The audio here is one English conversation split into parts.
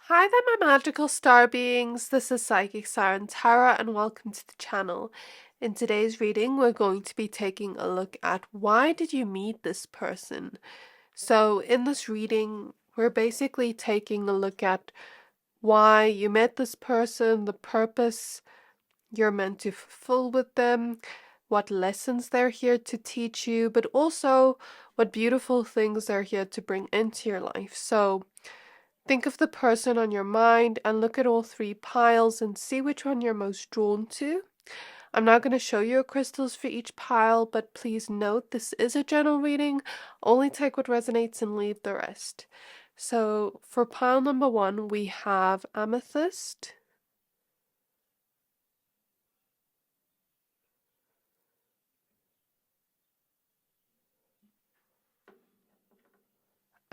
Hi there, my magical star beings. This is Psychic Siren Tara, and welcome to the channel. In today's reading, we're going to be taking a look at why did you meet this person? So, in this reading, we're basically taking a look at why you met this person, the purpose you're meant to fulfill with them, what lessons they're here to teach you, but also what beautiful things they're here to bring into your life. So, think of the person on your mind and look at all three piles and see which one you're most drawn to. I'm not going to show you crystals for each pile, but please note this is a general reading. Only take what resonates and leave the rest. So for pile number 1, we have Amethyst.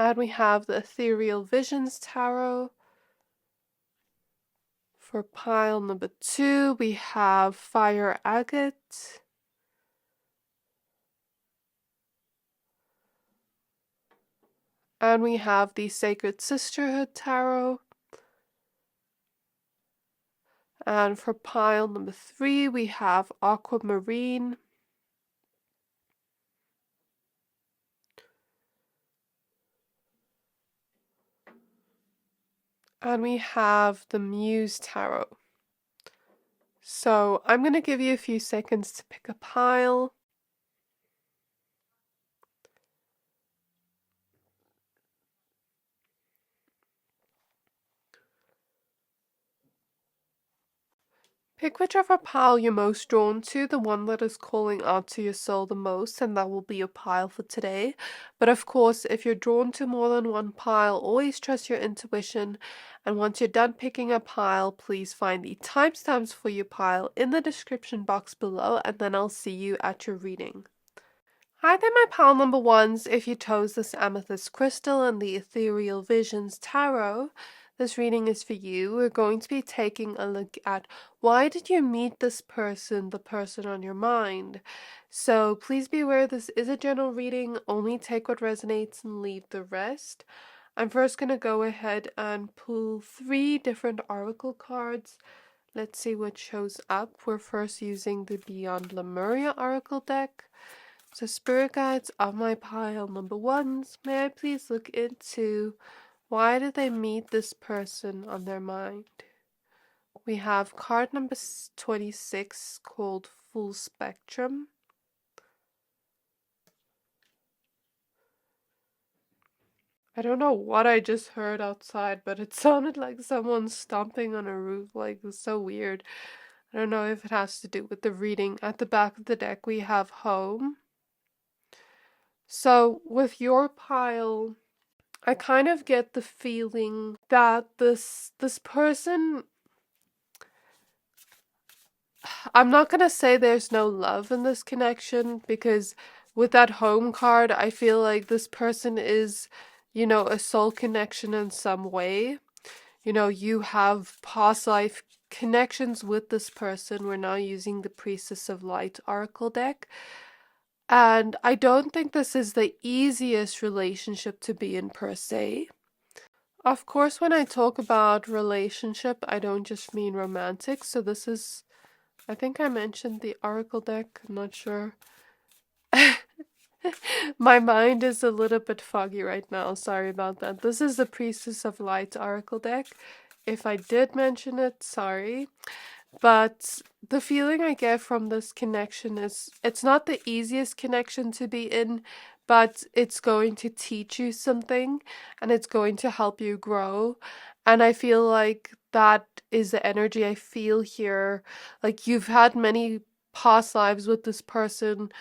And we have the Ethereal Visions Tarot. For pile number 2, we have Fire Agate. And we have the Sacred Sisterhood Tarot. And for pile number 3, we have Aquamarine. And we have the Muse Tarot. So I'm going to give you a few seconds to pick a pile. Pick whichever pile you're most drawn to, the one that is calling out to your soul the most, and that will be your pile for today. But of course, if you're drawn to more than one pile, always trust your intuition. And once you're done picking a pile, please find the timestamps for your pile in the description box below, and then I'll see you at your reading. Hi there, my pile number ones. If you chose this Amethyst crystal and the Ethereal Visions Tarot, this reading is for you. We're going to be taking a look at why did you meet this person, the person on your mind. So please be aware this is a general reading. Only take what resonates and leave the rest. I'm first going to go ahead and pull 3 different oracle cards. Let's see what shows up. We're first using the Beyond Lemuria oracle deck. So spirit guides of my pile number ones, may I please look into why did they meet this person on their mind? We have card number 26 called Full Spectrum. I don't know what I just heard outside, but it sounded like someone stomping on a roof. Like, it's so weird. I don't know if it has to do with the reading. At the back of the deck we have Home. So with your pile, I kind of get the feeling that this person, I'm not going to say there's no love in this connection, because with that home card, I feel like this person is, a soul connection in some way. You have past life connections with this person. We're now using the Priestess of Light Oracle deck. And I don't think this is the easiest relationship to be in per se. Of course, when I talk about relationship, I don't just mean romantic. So this is, I think I mentioned the Oracle deck. I'm not sure. My mind is a little bit foggy right now. Sorry about that. This is the Priestess of Light Oracle deck. If I did mention it, sorry. But the feeling I get from this connection is it's not the easiest connection to be in, but it's going to teach you something and it's going to help you grow. And I feel like that is the energy I feel here. Like, you've had many past lives with this person.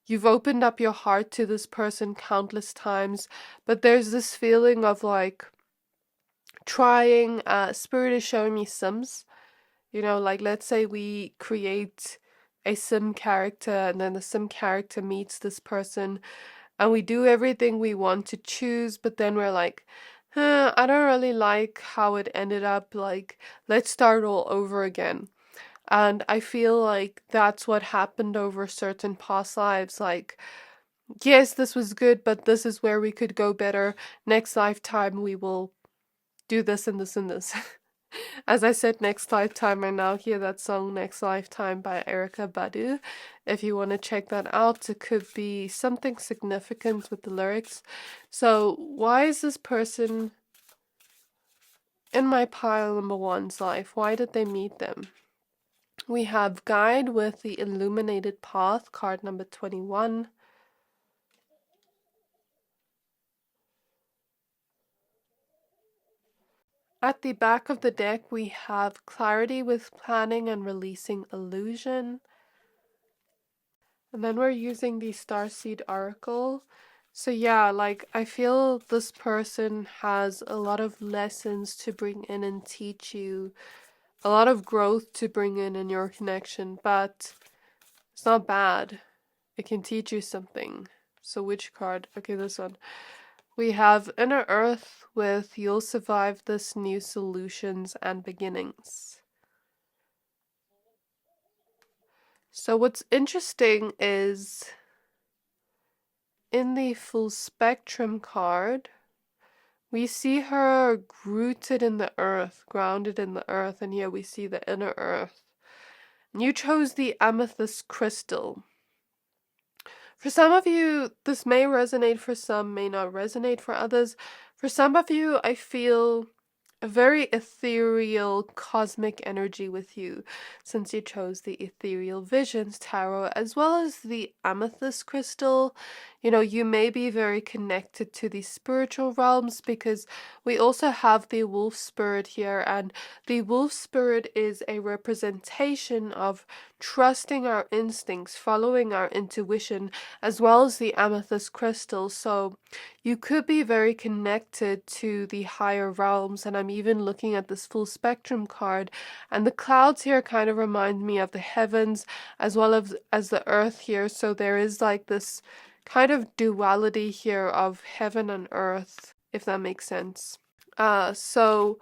You've opened up your heart to this person countless times, but there's this feeling of like trying. Spirit is showing me Sims. Like, let's say we create a sim character and then the sim character meets this person and we do everything we want to choose, but then we're like, I don't really like how it ended up. Like, let's start all over again. And I feel like that's what happened over certain past lives. Like, yes, this was good, but this is where we could go better. Next lifetime, we will do this and this and this. As I said, Next Lifetime, I now hear that song Next Lifetime by Erica Badu. If you want to check that out, it could be something significant with the lyrics. So why is this person in my pile number one's life? Why did they meet them? We have Guide with the Illuminated Path, card number 21. At the back of the deck, we have Clarity with Planning and Releasing Illusion. And then we're using the Starseed Oracle. So yeah, like, I feel this person has a lot of lessons to bring in and teach you. A lot of growth to bring in your connection, but it's not bad. It can teach you something. So which card? Okay, this one. We have Inner Earth with You'll Survive This, New Solutions and Beginnings. So what's interesting is in the Full Spectrum card, we see her rooted in the earth, grounded in the earth, and here we see the inner earth. You chose the Amethyst crystal. For some of you, this may resonate, for some may not resonate for others. For some of you, I feel a very ethereal cosmic energy with you, since you chose the Ethereal Visions Tarot as well as the Amethyst crystal. You know, you may be very connected to the spiritual realms, because we also have the wolf spirit here, and the wolf spirit is a representation of trusting our instincts, following our intuition, as well as the Amethyst crystal. So you could be very connected to the higher realms, and I'm even looking at this Full Spectrum card, and the clouds here kind of remind me of the heavens as well as the earth here. So there is like this kind of duality here of heaven and earth, if that makes sense. So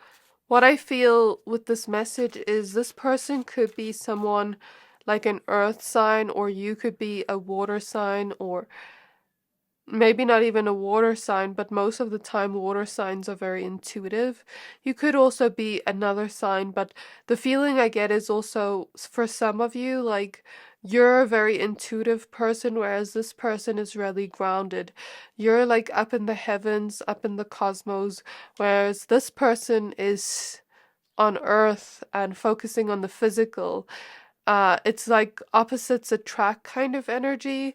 what I feel with this message is this person could be someone like an earth sign, or you could be a water sign, or maybe not even a water sign, but most of the time water signs are very intuitive. You could also be another sign, but the feeling I get is also, for some of you, like, you're a very intuitive person, whereas this person is really grounded. You're like up in the heavens, up in the cosmos, whereas this person is on earth and focusing on the physical. It's like opposites attract kind of energy,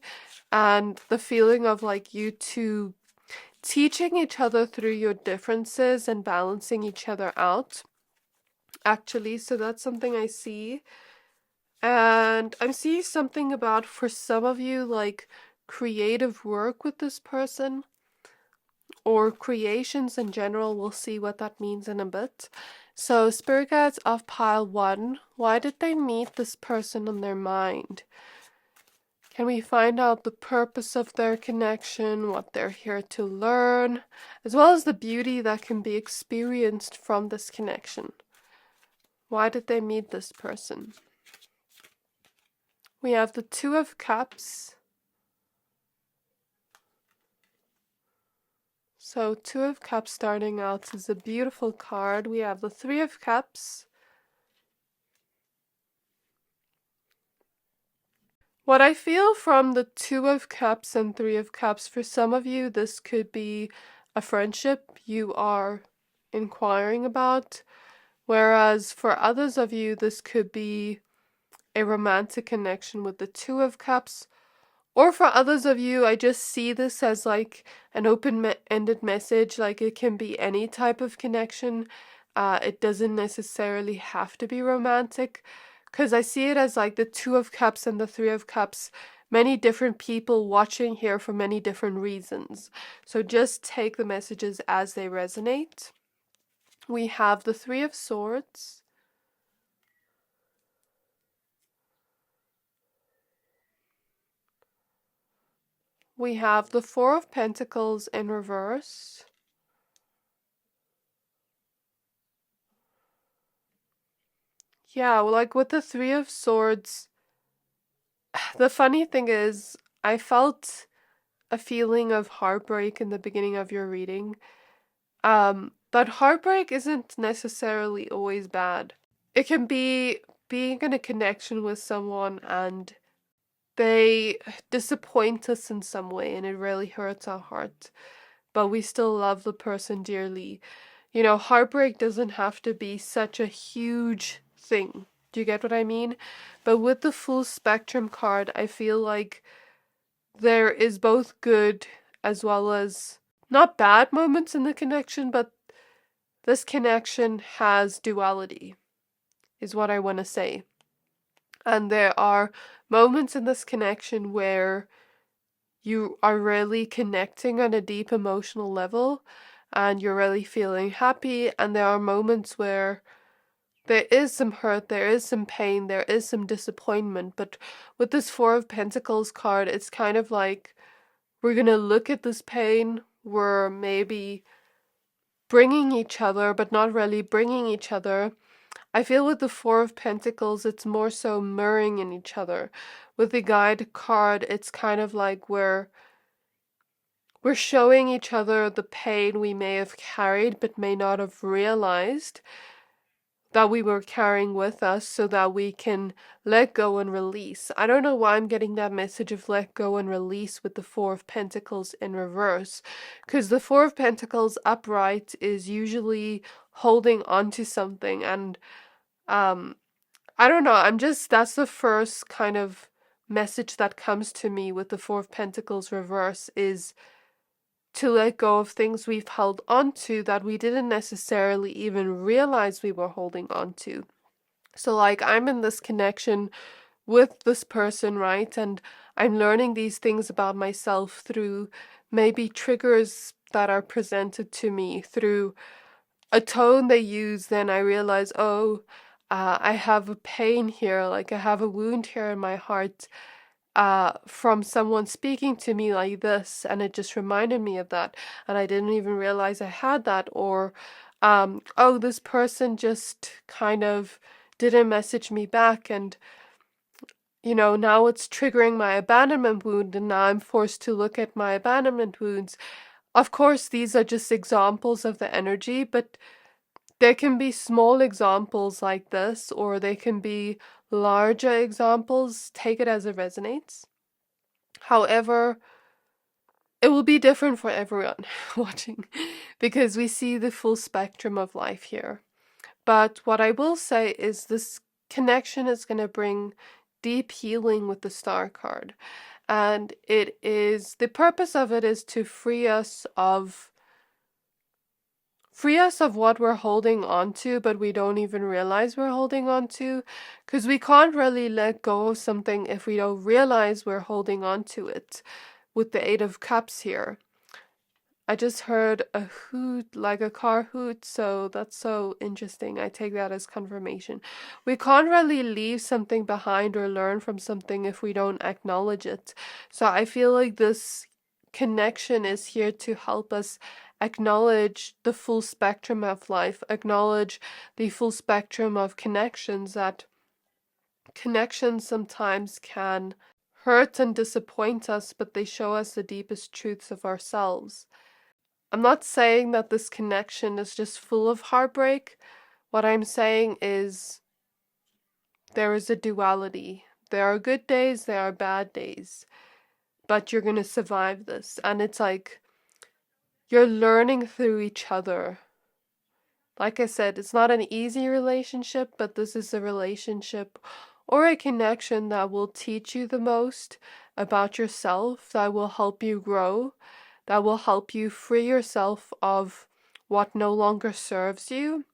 and the feeling of like you two teaching each other through your differences and balancing each other out, actually. So that's something I see. And I'm seeing something about, for some of you, like creative work with this person, or creations in general. We'll see what that means in a bit. So spirit guides of pile 1, why did they meet this person in their mind? Can we find out the purpose of their connection, what they're here to learn, as well as the beauty that can be experienced from this connection? Why did they meet this person? We have the Two of Cups. So Two of Cups starting out is a beautiful card. We have the Three of Cups. What I feel from the Two of Cups and Three of Cups, for some of you, this could be a friendship you are inquiring about, whereas for others of you, this could be a romantic connection with the Two of Cups. Or for others of you, I just see this as like an open-ended message. Like, it can be any type of connection. It doesn't necessarily have to be romantic, because I see it as like the Two of Cups and the Three of Cups. Many different people watching here for many different reasons. So just take the messages as they resonate. We have the Three of Swords. We have the Four of Pentacles in reverse. Yeah, well, like with the Three of Swords, the funny thing is, I felt a feeling of heartbreak in the beginning of your reading. that heartbreak isn't necessarily always bad. It can be being in a connection with someone and they disappoint us in some way and it really hurts our heart, but we still love the person dearly. You know, heartbreak doesn't have to be such a huge thing. Do you get what I mean? But with the full spectrum card, I feel like there is both good as well as not bad moments in the connection, but this connection has duality, is what I want to say. And there are moments in this connection where you are really connecting on a deep emotional level and you're really feeling happy. And there are moments where there is some hurt, there is some pain, there is some disappointment. But with this Four of Pentacles card, it's kind of like we're going to look at this pain, we're maybe bringing each other, but not really bringing each other. I feel with the Four of Pentacles, it's more so mirroring in each other. With the Guide card, it's kind of like we're showing each other the pain we may have carried but may not have realized that we were carrying with us so that we can let go and release. I don't know why I'm getting that message of let go and release with the Four of Pentacles in reverse, because the Four of Pentacles upright is usually holding on to something, and I don't know, that's the first kind of message that comes to me with the Four of Pentacles reverse, is to let go of things we've held on to that we didn't necessarily even realize we were holding on to. So like I'm in this connection with this person, right? And I'm learning these things about myself through maybe triggers that are presented to me, through a tone they use. Then I realize, oh, I have a pain here, like I have a wound here in my heart from someone speaking to me like this, and it just reminded me of that, and I didn't even realize I had that. Or oh, this person just kind of didn't message me back, and you know, now it's triggering my abandonment wound, and now I'm forced to look at my abandonment wounds. Of course, these are just examples of the energy, but there can be small examples like this, or they can be larger examples. Take it as it resonates. However, it will be different for everyone watching, because we see the full spectrum of life here. But what I will say is this connection is going to bring deep healing with the Star card. And the purpose of it is to free us of what we're holding on to, but we don't even realize we're holding on to, because we can't really let go of something if we don't realize we're holding on to it. With the Eight of Cups here, I just heard a hoot, like a car hoot, so that's so interesting. I take that as confirmation. We can't really leave something behind or learn from something if we don't acknowledge it. So I feel like this connection is here to help us acknowledge the full spectrum of life, acknowledge the full spectrum of connections, that connections sometimes can hurt and disappoint us, but they show us the deepest truths of ourselves. I'm not saying that this connection is just full of heartbreak. What I'm saying is there is a duality. There are good days, there are bad days, but you're going to survive this. And it's like you're learning through each other. Like I said, it's not an easy relationship, but this is a relationship or a connection that will teach you the most about yourself, that will help you grow, that will help you free yourself of what no longer serves you,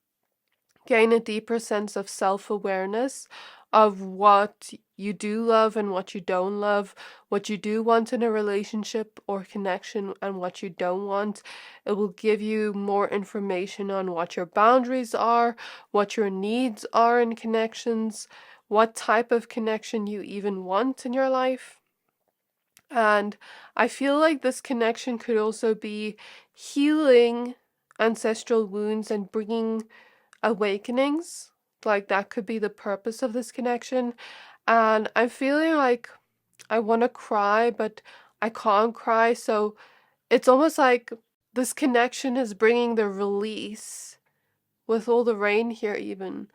gain a deeper sense of self-awareness of what you do love and what you don't love, what you do want in a relationship or connection and what you don't want. It will give you more information on what your boundaries are, what your needs are in connections, what type of connection you even want in your life. And I feel like this connection could also be healing ancestral wounds and bringing awakenings. Like that could be the purpose of this connection. And I'm feeling like I want to cry, but I can't cry. So it's almost like this connection is bringing the release, with all the rain here even,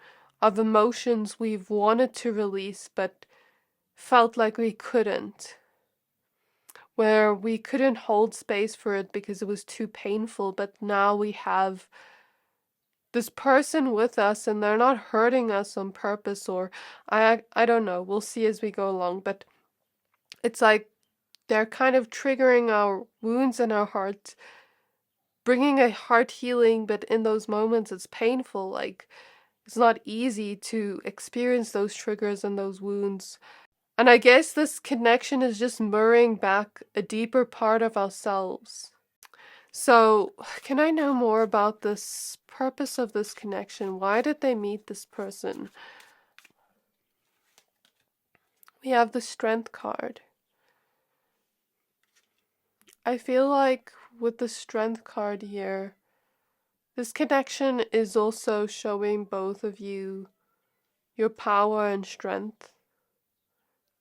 of emotions we've wanted to release but felt like we couldn't. Where we couldn't hold space for it because it was too painful, but now we have this person with us and they're not hurting us on purpose, or I don't know, we'll see as we go along, but it's like they're kind of triggering our wounds in our heart, bringing a heart healing, but in those moments it's painful. Like, it's not easy to experience those triggers and those wounds. And I guess this connection is just mirroring back a deeper part of ourselves. So, can I know more about this purpose of this connection? Why did they meet this person? We have the Strength card. I feel like with the Strength card here, this connection is also showing both of you your power and strength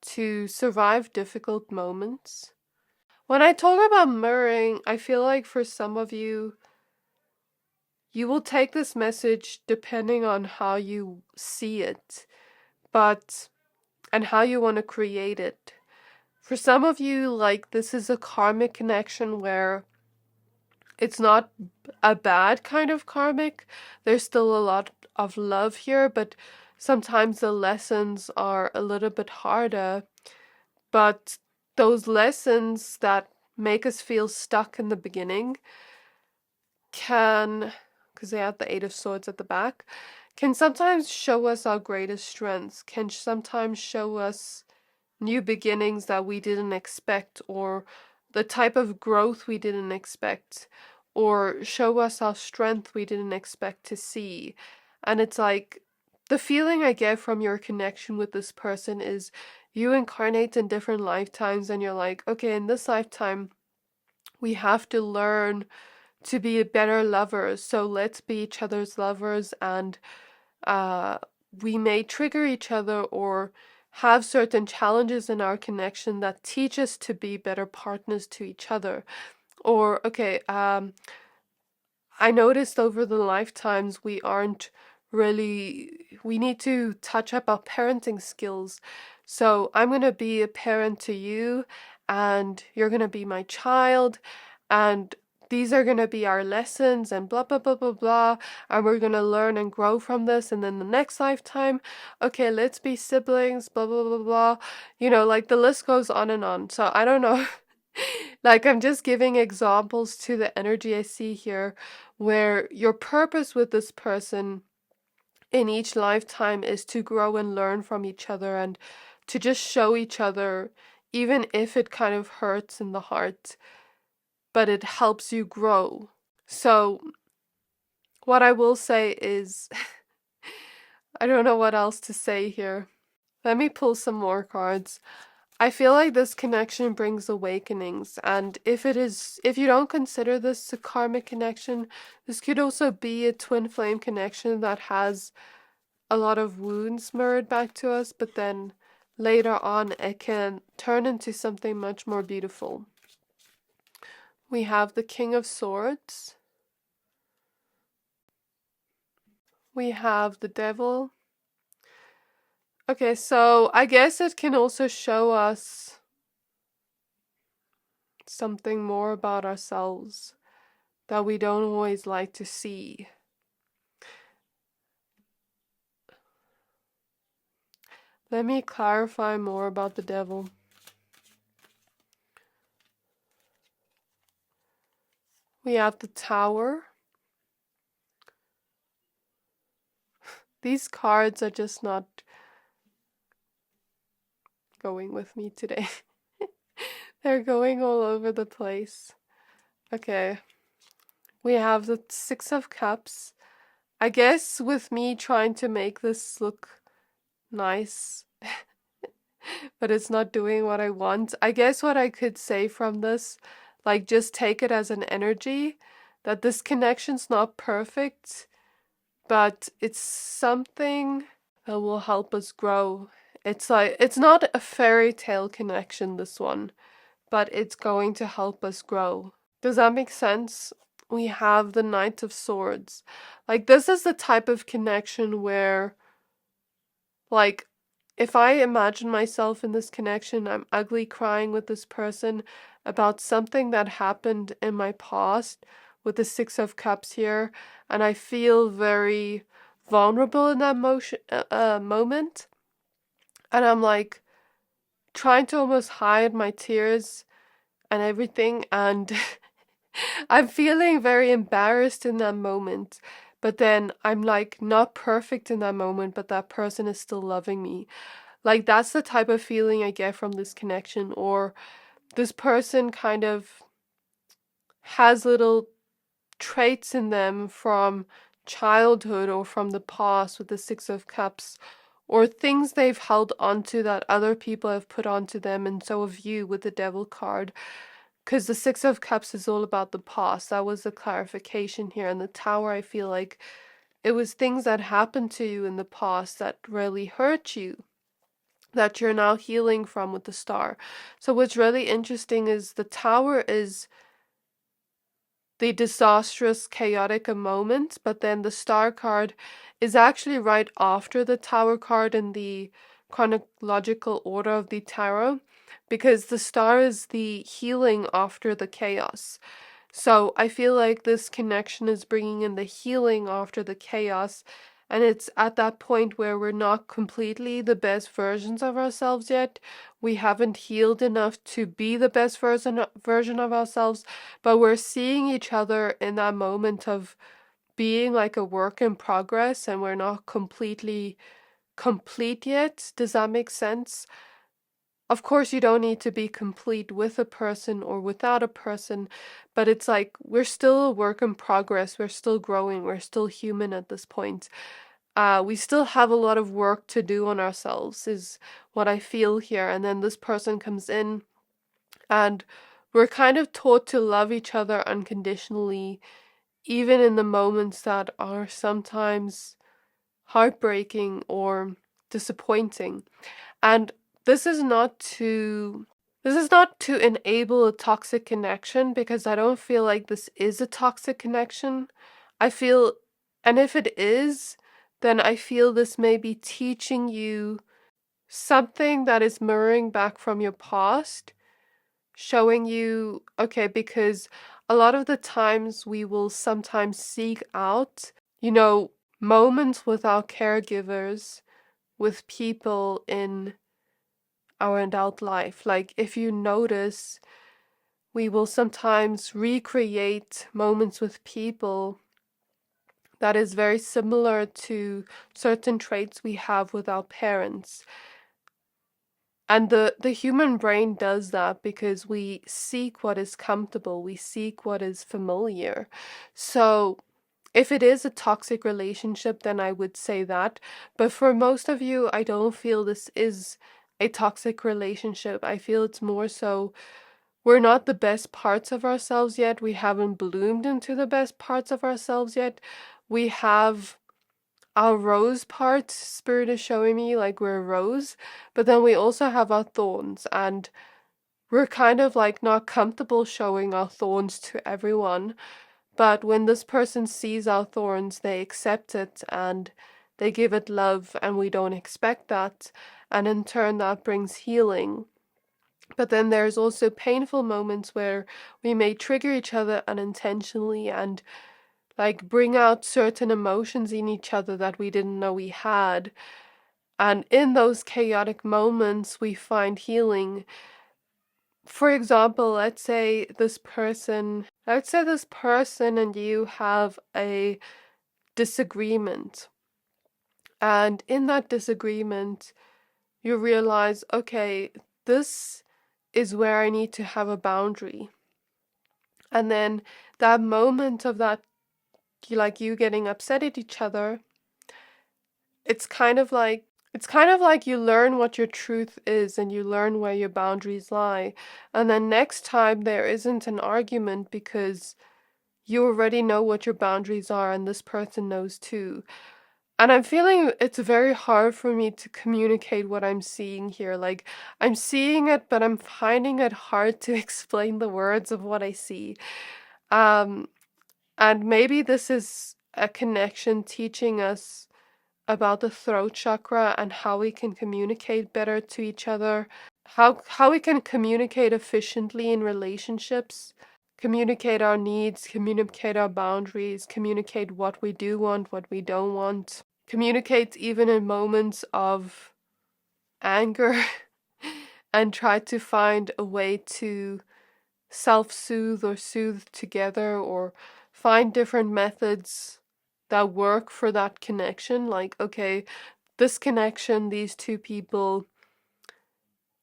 to survive difficult moments. When I talk about mirroring, I feel like for some of you, you will take this message depending on how you see it, and how you want to create it. For some of you, like, this is a karmic connection where it's not a bad kind of karmic. There's still a lot of love here, but sometimes the lessons are a little bit harder. But those lessons that make us feel stuck in the beginning can, because they have the Eight of Swords at the back, can sometimes show us our greatest strengths, can sometimes show us new beginnings that we didn't expect, or the type of growth we didn't expect, or show us our strength we didn't expect to see. And it's like, the feeling I get from your connection with this person is you incarnate in different lifetimes and you're like, okay, in this lifetime, we have to learn to be better lovers. So let's be each other's lovers, and we may trigger each other or have certain challenges in our connection that teach us to be better partners to each other. Or, okay, I noticed over the lifetimes we need to touch up our parenting skills. So I'm going to be a parent to you, and you're going to be my child, and these are going to be our lessons, and blah, blah, blah, blah, blah, and we're going to learn and grow from this, and then the next lifetime, okay, let's be siblings, blah, blah, blah, blah, like the list goes on and on. So I don't know, like, I'm just giving examples to the energy I see here, where your purpose with this person in each lifetime is to grow and learn from each other, and to just show each other, even if it kind of hurts in the heart, but it helps you grow. So what I will say is, I don't know what else to say here. Let me pull some more cards. I feel like this connection brings awakenings, and if you don't consider this a karmic connection, this could also be a twin flame connection that has a lot of wounds mirrored back to us, but then later on it can turn into something much more beautiful. We have the King of Swords. We have the Devil. Okay, so I guess it can also show us something more about ourselves that we don't always like to see. Let me clarify more about the Devil. We have the Tower. These cards are just not going with me today. They're going all over the place. Okay. We have the Six of Cups. I guess with me trying to make this look nice, but it's not doing what I want. I guess what I could say from this, like, just take it as an energy, that this connection's not perfect, but it's something that will help us grow. It's like, it's not a fairy tale connection, this one, but it's going to help us grow. Does that make sense? we have the Knight of Swords. Like, this is the type of connection where, like, if I imagine myself in this connection, I'm ugly crying with this person about something that happened in my past with the Six of Cups here, and I feel very vulnerable in that moment, and I'm like trying to almost hide my tears and everything, and I'm feeling very embarrassed in that moment. But then I'm like not perfect in that moment, but that person is still loving me. Like, that's the type of feeling I get from this connection. Or this person kind of has little traits in them from childhood or from the past with the Six of Cups, or things they've held onto that other people have put onto them, and so have you with the Devil card. Because the Six of Cups is all about the past. That was the clarification here. And the Tower, I feel like it was things that happened to you in the past that really hurt you, that you're now healing from with the Star. So what's really interesting is the Tower is the disastrous, chaotic moment, but then the Star card is actually right after the Tower card in the chronological order of the tarot, because the Star is the healing after the chaos. So I feel like this connection is bringing in the healing after the chaos, and it's at that point where we're not completely the best versions of ourselves yet. We haven't healed enough to be the best version of ourselves, but we're seeing each other in that moment of being like a work in progress, and we're not completely complete yet. Does that make sense? Of course, you don't need to be complete with a person or without a person, but it's like we're still a work in progress. We're still growing. We're still human at this point. We still have a lot of work to do on ourselves, is what I feel here. And then this person comes in, and we're kind of taught to love each other unconditionally, even in the moments that are sometimes heartbreaking or disappointing. And this is not to enable a toxic connection, because I don't feel like this is a toxic connection. I feel, and if it is, then I feel this may be teaching you something that is mirroring back from your past, showing you, okay, because a lot of the times we will sometimes seek out, moments with our caregivers, with people in our adult life. Like, if you notice, we will sometimes recreate moments with people that is very similar to certain traits we have with our parents. And the human brain does that because we seek what is comfortable, we seek what is familiar. So if it is a toxic relationship, then I would say that. But for most of you, I don't feel this is a toxic relationship. I feel it's more so we're not the best parts of ourselves yet. We haven't bloomed into the best parts of ourselves yet. We have our rose part, Spirit is showing me, like we're a rose, but then we also have our thorns, and we're kind of like not comfortable showing our thorns to everyone. But when this person sees our thorns, they accept it and they give it love, and we don't expect that. And in turn, that brings healing. But then there's also painful moments where we may trigger each other unintentionally and like bring out certain emotions in each other that we didn't know we had. And in those chaotic moments, we find healing. For example, let's say this person and you have a disagreement. And in that disagreement, you realize, okay, this is where I need to have a boundary. And then that moment of that, you getting upset at each other, it's kind of like you learn what your truth is and you learn where your boundaries lie. And then next time there isn't an argument because you already know what your boundaries are and this person knows too. And I'm feeling it's very hard for me to communicate what I'm seeing here. Like, I'm seeing it, but I'm finding it hard to explain the words of what I see. Um, And maybe this is a connection teaching us about the throat chakra and how we can communicate better to each other, how we can communicate efficiently in relationships, communicate our needs, communicate our boundaries, communicate what we do want, what we don't want, communicate even in moments of anger and try to find a way to self-soothe or soothe together, or find different methods that work for that connection. Like, okay, this connection, these two people,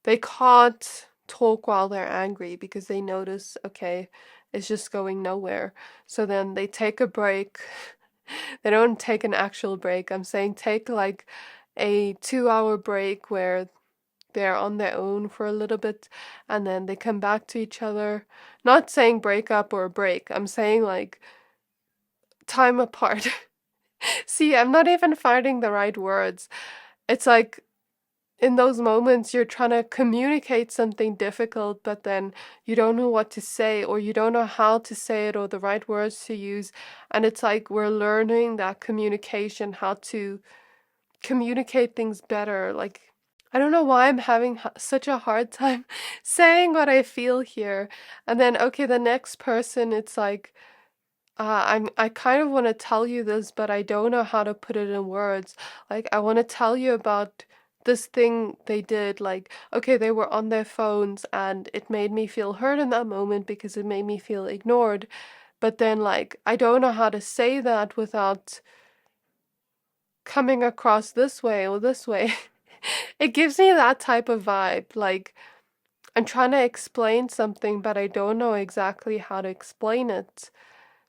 they can't talk while they're angry because they notice, okay, it's just going nowhere. So then they take a break. They don't take an actual break. I'm saying take like a 2-hour break where they're on their own for a little bit and then they come back to each other. Not saying break up or break. I'm saying like time apart. See, I'm not even finding the right words. It's like in those moments you're trying to communicate something difficult, but then you don't know what to say, or you don't know how to say it, or the right words to use. And it's like we're learning that communication, how to communicate things better. Like, I don't know why I'm having such a hard time saying what I feel here. And then, okay, the next person, it's like, I kind of want to tell you this, but I don't know how to put it in words. Like, I want to tell you about this thing they did. Like, okay, they were on their phones and it made me feel hurt in that moment because it made me feel ignored. But then, like, I don't know how to say that without coming across this way or this way. It gives me that type of vibe. Like, I'm trying to explain something, but I don't know exactly how to explain it.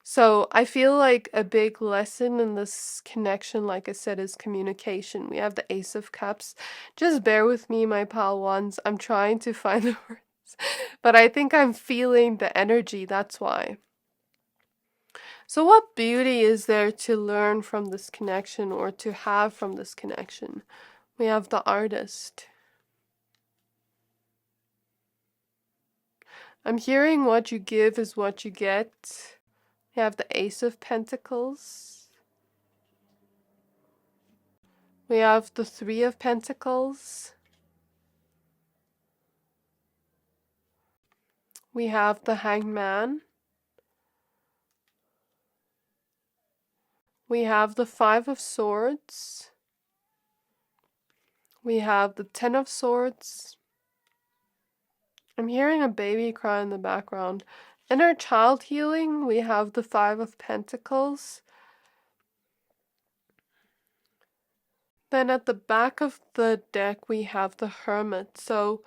So I feel like a big lesson in this connection, like I said, is communication. We have the Ace of Cups. Just bear with me, my pal ones. I'm trying to find the words. But I think I'm feeling the energy, that's why. So what beauty is there to learn from this connection, or to have from this connection? We have the Artist. I'm hearing what you give is what you get. We have the Ace of Pentacles. We have the Three of Pentacles. We have the Hanged Man. We have the Five of Swords. We have the Ten of Swords. I'm hearing a baby cry in the background. Inner child healing, we have the Five of Pentacles. Then at the back of the deck, we have the Hermit. So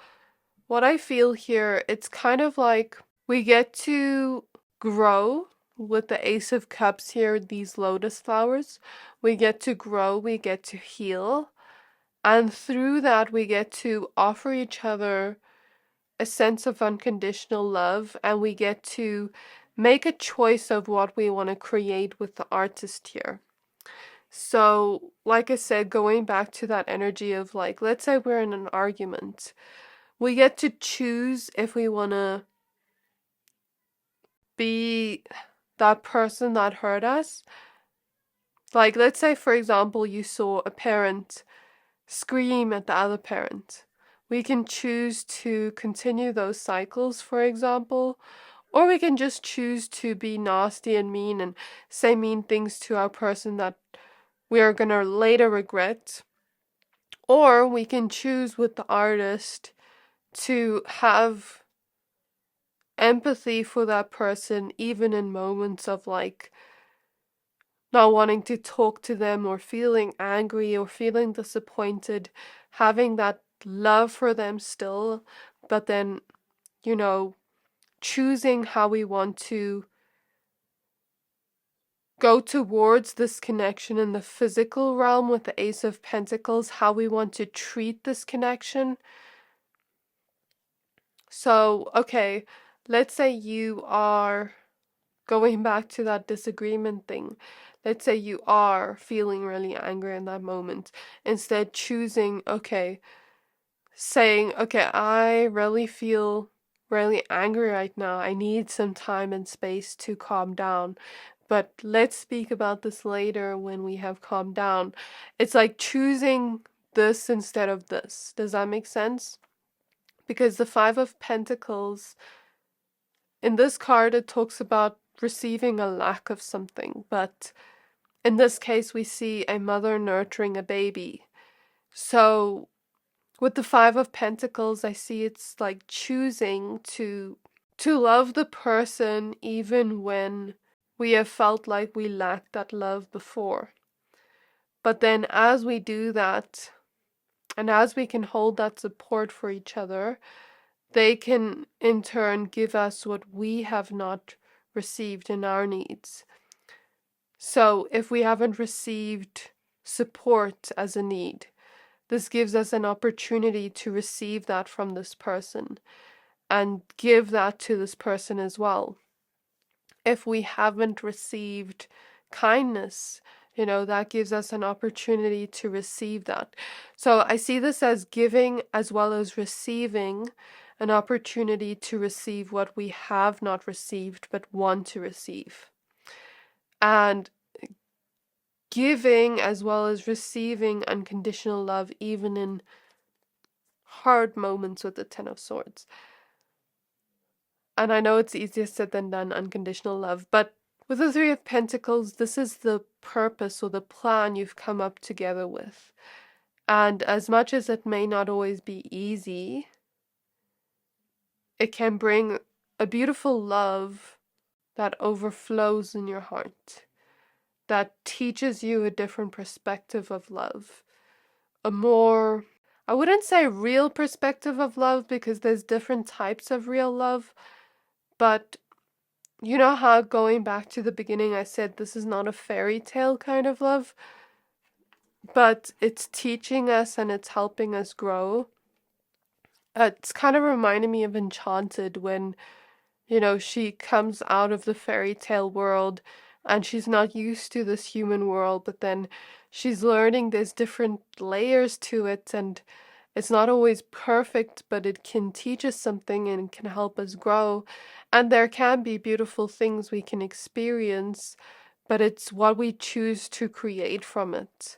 what I feel here, it's kind of like we get to grow with the Ace of Cups here, these lotus flowers. We get to grow, we get to heal. And through that, we get to offer each other a sense of unconditional love, and we get to make a choice of what we want to create with the Artist here. So, like I said, going back to that energy of like, let's say we're in an argument. We get to choose if we want to be that person that hurt us. Like, let's say, for example, you saw a parent scream at the other parent. We can choose to continue those cycles, for example, or we can just choose to be nasty and mean and say mean things to our person that we are going to later regret. Or we can choose with the Artist to have empathy for that person, even in moments of like not wanting to talk to them, or feeling angry, or feeling disappointed, having that love for them still, but then, you know, choosing how we want to go towards this connection in the physical realm with the Ace of Pentacles, how we want to treat this connection. So, okay, let's say you are going back to that disagreement thing. Let's say you are feeling really angry in that moment. Instead, choosing, okay, saying, okay, I really feel really angry right now. I need some time and space to calm down. but let's speak about this later when we have calmed down. It's like choosing this instead of this. Does that make sense? Because the Five of Pentacles, in this card, it talks about receiving a lack of something, but in this case, we see a mother nurturing a baby. So with the Five of Pentacles, I see it's like choosing to love the person even when we have felt like we lacked that love before. But then as we do that, and as we can hold that support for each other, they can in turn give us what we have not received in our needs. So if we haven't received support as a need, this gives us an opportunity to receive that from this person and give that to this person as well. If we haven't received kindness, that gives us an opportunity to receive that. So I see this as giving as well as receiving, an opportunity to receive what we have not received but want to receive. And giving as well as receiving unconditional love, even in hard moments with the Ten of Swords. And I know it's easier said than done, unconditional love, but with the Three of Pentacles, this is the purpose or the plan you've come up together with. And as much as it may not always be easy, it can bring a beautiful love that overflows in your heart, that teaches you a different perspective of love, a more, I wouldn't say real perspective of love, because there's different types of real love, but you know how going back to the beginning I said this is not a fairy tale kind of love, but it's teaching us and it's helping us grow. It's kind of reminding me of Enchanted when, she comes out of the fairy tale world and she's not used to this human world, but then she's learning there's different layers to it, and it's not always perfect, but it can teach us something and can help us grow. And there can be beautiful things we can experience, but it's what we choose to create from it.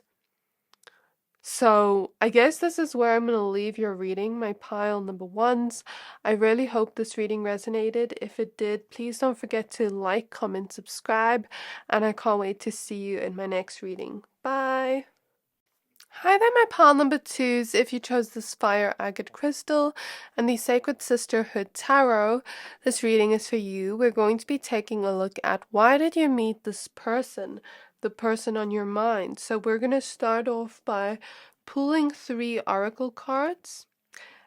So I guess this is where I'm going to leave your reading, my pile number ones. I really hope this reading resonated. If it did, please don't forget to like, comment, subscribe, and I can't wait to see you in my next reading. Bye! Hi there, my pile number twos. If you chose this Fire Agate Crystal and the Sacred Sisterhood Tarot, this reading is for you. We're going to be taking a look at why did you meet this person, the person on your mind. So we're going to start off by pulling 3 oracle cards,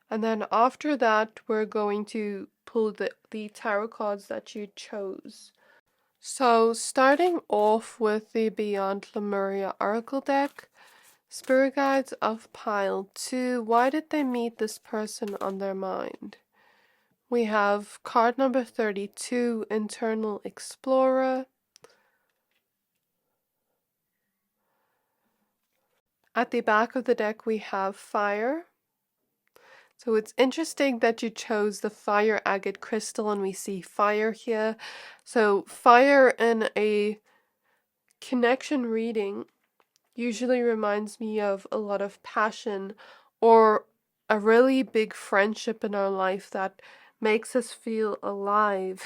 and then after that we're going to pull the tarot cards that you chose. So starting off with the Beyond Lemuria oracle deck, Spirit Guides of Pile 2, why did they meet this person on their mind? We have card number 32, Internal Explorer. At the back of the deck we have Fire. So it's interesting that you chose the Fire Agate Crystal and we see fire here. So fire in a connection reading usually reminds me of a lot of passion or a really big friendship in our life that makes us feel alive.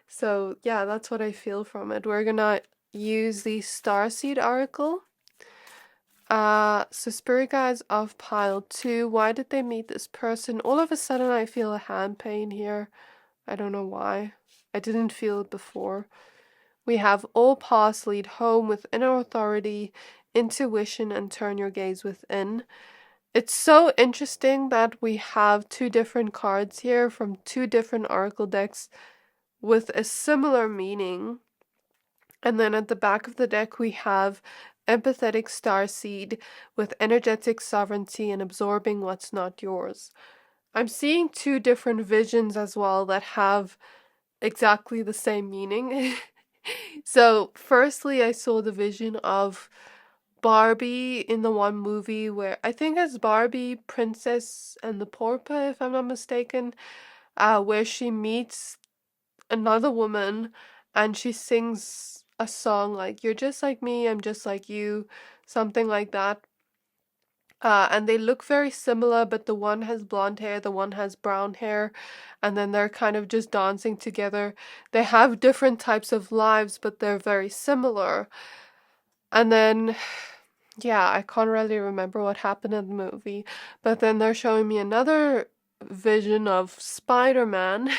So yeah, that's what I feel from it. We're gonna use the Starseed Oracle. So Spirit Guides of Pile 2, why did they meet this person? All of a sudden I feel a hand pain here. I don't know why. I didn't feel it before. We have all paths lead home with inner authority, intuition, and turn your gaze within. It's so interesting that we have 2 different cards here from 2 different oracle decks with a similar meaning. And then at the back of the deck we have empathetic starseed with energetic sovereignty and absorbing what's not yours. I'm seeing 2 different visions as well that have exactly the same meaning. So firstly I saw the vision of Barbie in the one movie where I think it's Barbie, Princess and the Pauper, if I'm not mistaken, where she meets another woman and she sings a song like, "You're just like me, I'm just like you," something like that. And they look very similar, but the one has blonde hair, the one has brown hair, and then they're kind of just dancing together. They have different types of lives, but they're very similar. And then, yeah, I can't really remember what happened in the movie, but then they're showing me another vision of Spider-Man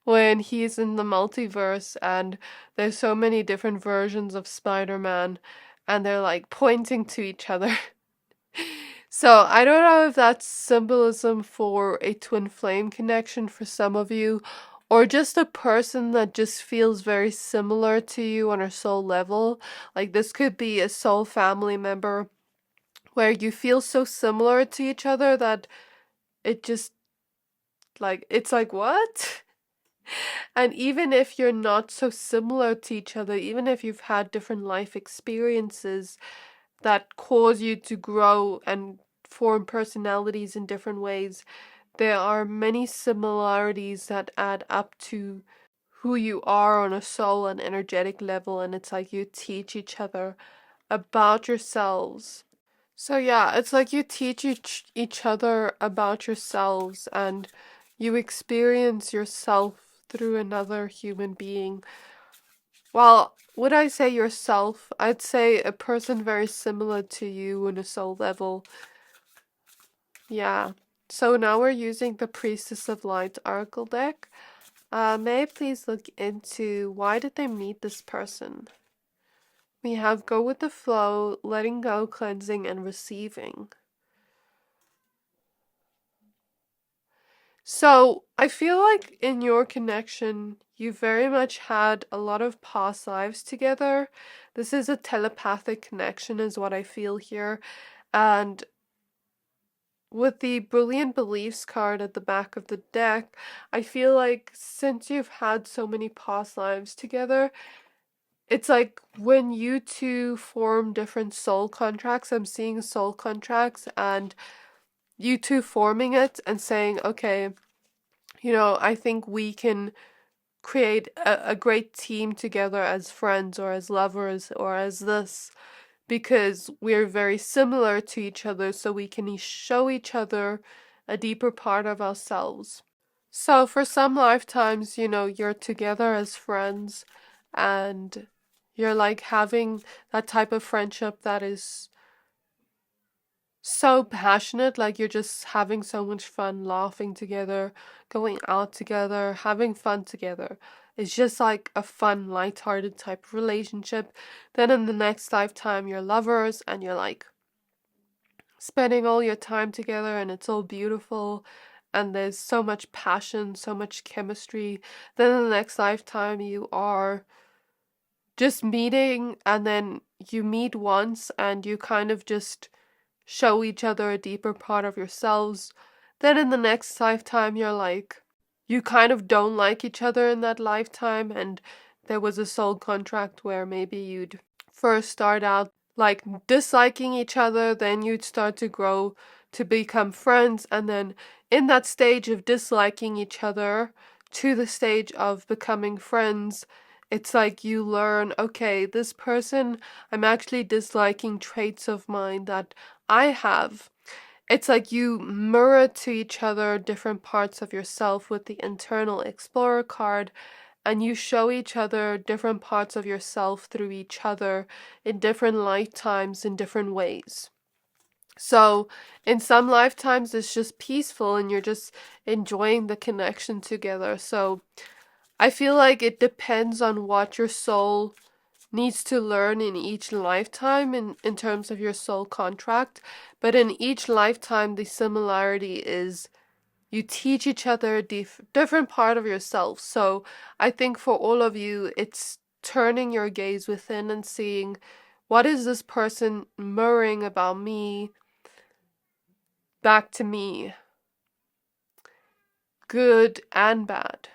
when he's in the multiverse, and there's so many different versions of Spider-Man, and they're like pointing to each other. So I don't know if that's symbolism for a twin flame connection for some of you, or just a person that just feels very similar to you on a soul level. Like this could be a soul family member where you feel so similar to each other that it just it's like what? And even if you're not so similar to each other, even if you've had different life experiences that cause you to grow and form personalities in different ways, there are many similarities that add up to who you are on a soul and energetic level, and it's like you teach each other about yourselves. So yeah, it's like you teach each other about yourselves, and you experience yourself through another human being. Well, would I say yourself? I'd say a person very similar to you on a soul level. Yeah. So now we're using the Priestess of Light Oracle deck. May I please look into why did they meet this person? We have go with the flow, letting go, cleansing, and receiving. So I feel like in your connection, you very much had a lot of past lives together. This is a telepathic connection is what I feel here. And with the Brilliant Beliefs card at the back of the deck, I feel like since you've had so many past lives together, it's like when you two form different soul contracts, I'm seeing soul contracts, and you two forming it and saying, okay, I think we can create a great team together as friends or as lovers or as this, because we're very similar to each other, so we can show each other a deeper part of ourselves. So for some lifetimes, you're together as friends, and you're like having that type of friendship that is so passionate, like you're just having so much fun laughing together, going out together, having fun together. It's just like a fun, lighthearted type of relationship. Then in the next lifetime, you're lovers and you're like spending all your time together, and it's all beautiful. And there's so much passion, so much chemistry. Then in the next lifetime, you are just meeting, and then you meet once and you kind of just show each other a deeper part of yourselves. Then in the next lifetime, you're like, you kind of don't like each other in that lifetime, and there was a soul contract where maybe you'd first start out like disliking each other, then you'd start to grow to become friends, and then in that stage of disliking each other to the stage of becoming friends, it's like you learn, okay, this person, I'm actually disliking traits of mine that I have. It's like you mirror to each other different parts of yourself with the Internal Explorer card, and you show each other different parts of yourself through each other in different lifetimes in different ways. So in some lifetimes it's just peaceful and you're just enjoying the connection together. So I feel like it depends on what your soul needs to learn in each lifetime in terms of your soul contract. But in each lifetime, the similarity is you teach each other a different part of yourself. So I think for all of you, it's turning your gaze within and seeing, what is this person mirroring about me back to me? Good and bad.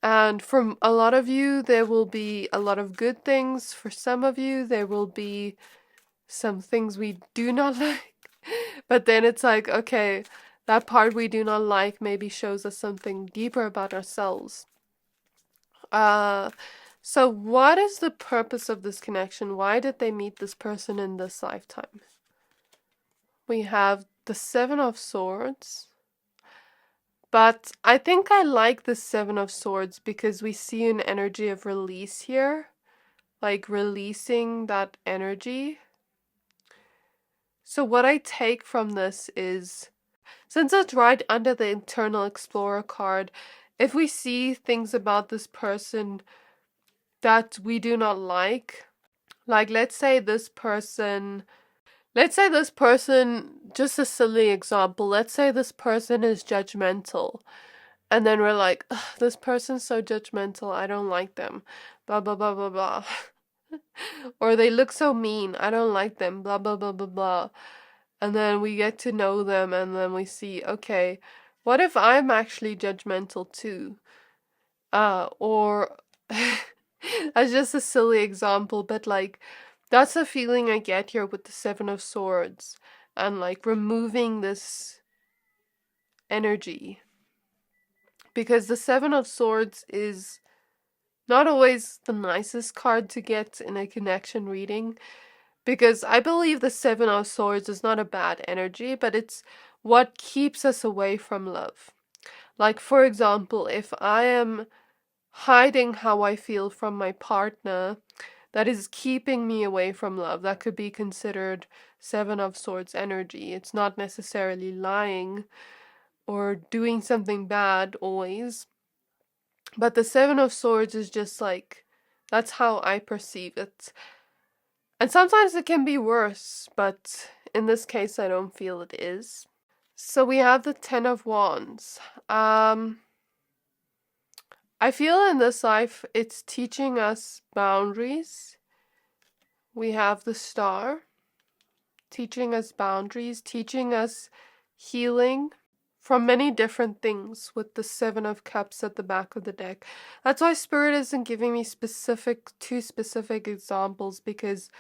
And for a lot of you, there will be a lot of good things. For some of you, there will be some things we do not like. But then it's like, okay, that part we do not like maybe shows us something deeper about ourselves. So what is the purpose of this connection? Why did they meet this person in this lifetime? We have the Seven of Swords. But I think I like the Seven of Swords because we see an energy of release here. Like releasing that energy. So what I take from this is, since it's right under the Eternal Explorer card, if we see things about this person that we do not like let's say this person, just a silly example, let's say this person is judgmental. And then we're like, this person's so judgmental, I don't like them, blah, blah, blah, blah, blah. Or they look so mean, I don't like them, blah, blah, blah, blah, blah. And then we get to know them and then we see, okay, what if I'm actually judgmental too? Or that's just a silly example, but like, that's the feeling I get here with the Seven of Swords and like removing this energy. Because the Seven of Swords is not always the nicest card to get in a connection reading. Because I believe the Seven of Swords is not a bad energy, but it's what keeps us away from love. Like, for example, if I am hiding how I feel from my partner, that is keeping me away from love. That could be considered Seven of Swords energy. It's not necessarily lying or doing something bad always. But the Seven of Swords is just like, that's how I perceive it. And sometimes it can be worse, but in this case I don't feel it is. So we have the Ten of Wands. I feel in this life it's teaching us boundaries. We have the Star, teaching us boundaries, teaching us healing from many different things with the Seven of Cups at the back of the deck. That's why Spirit isn't giving me two specific examples, because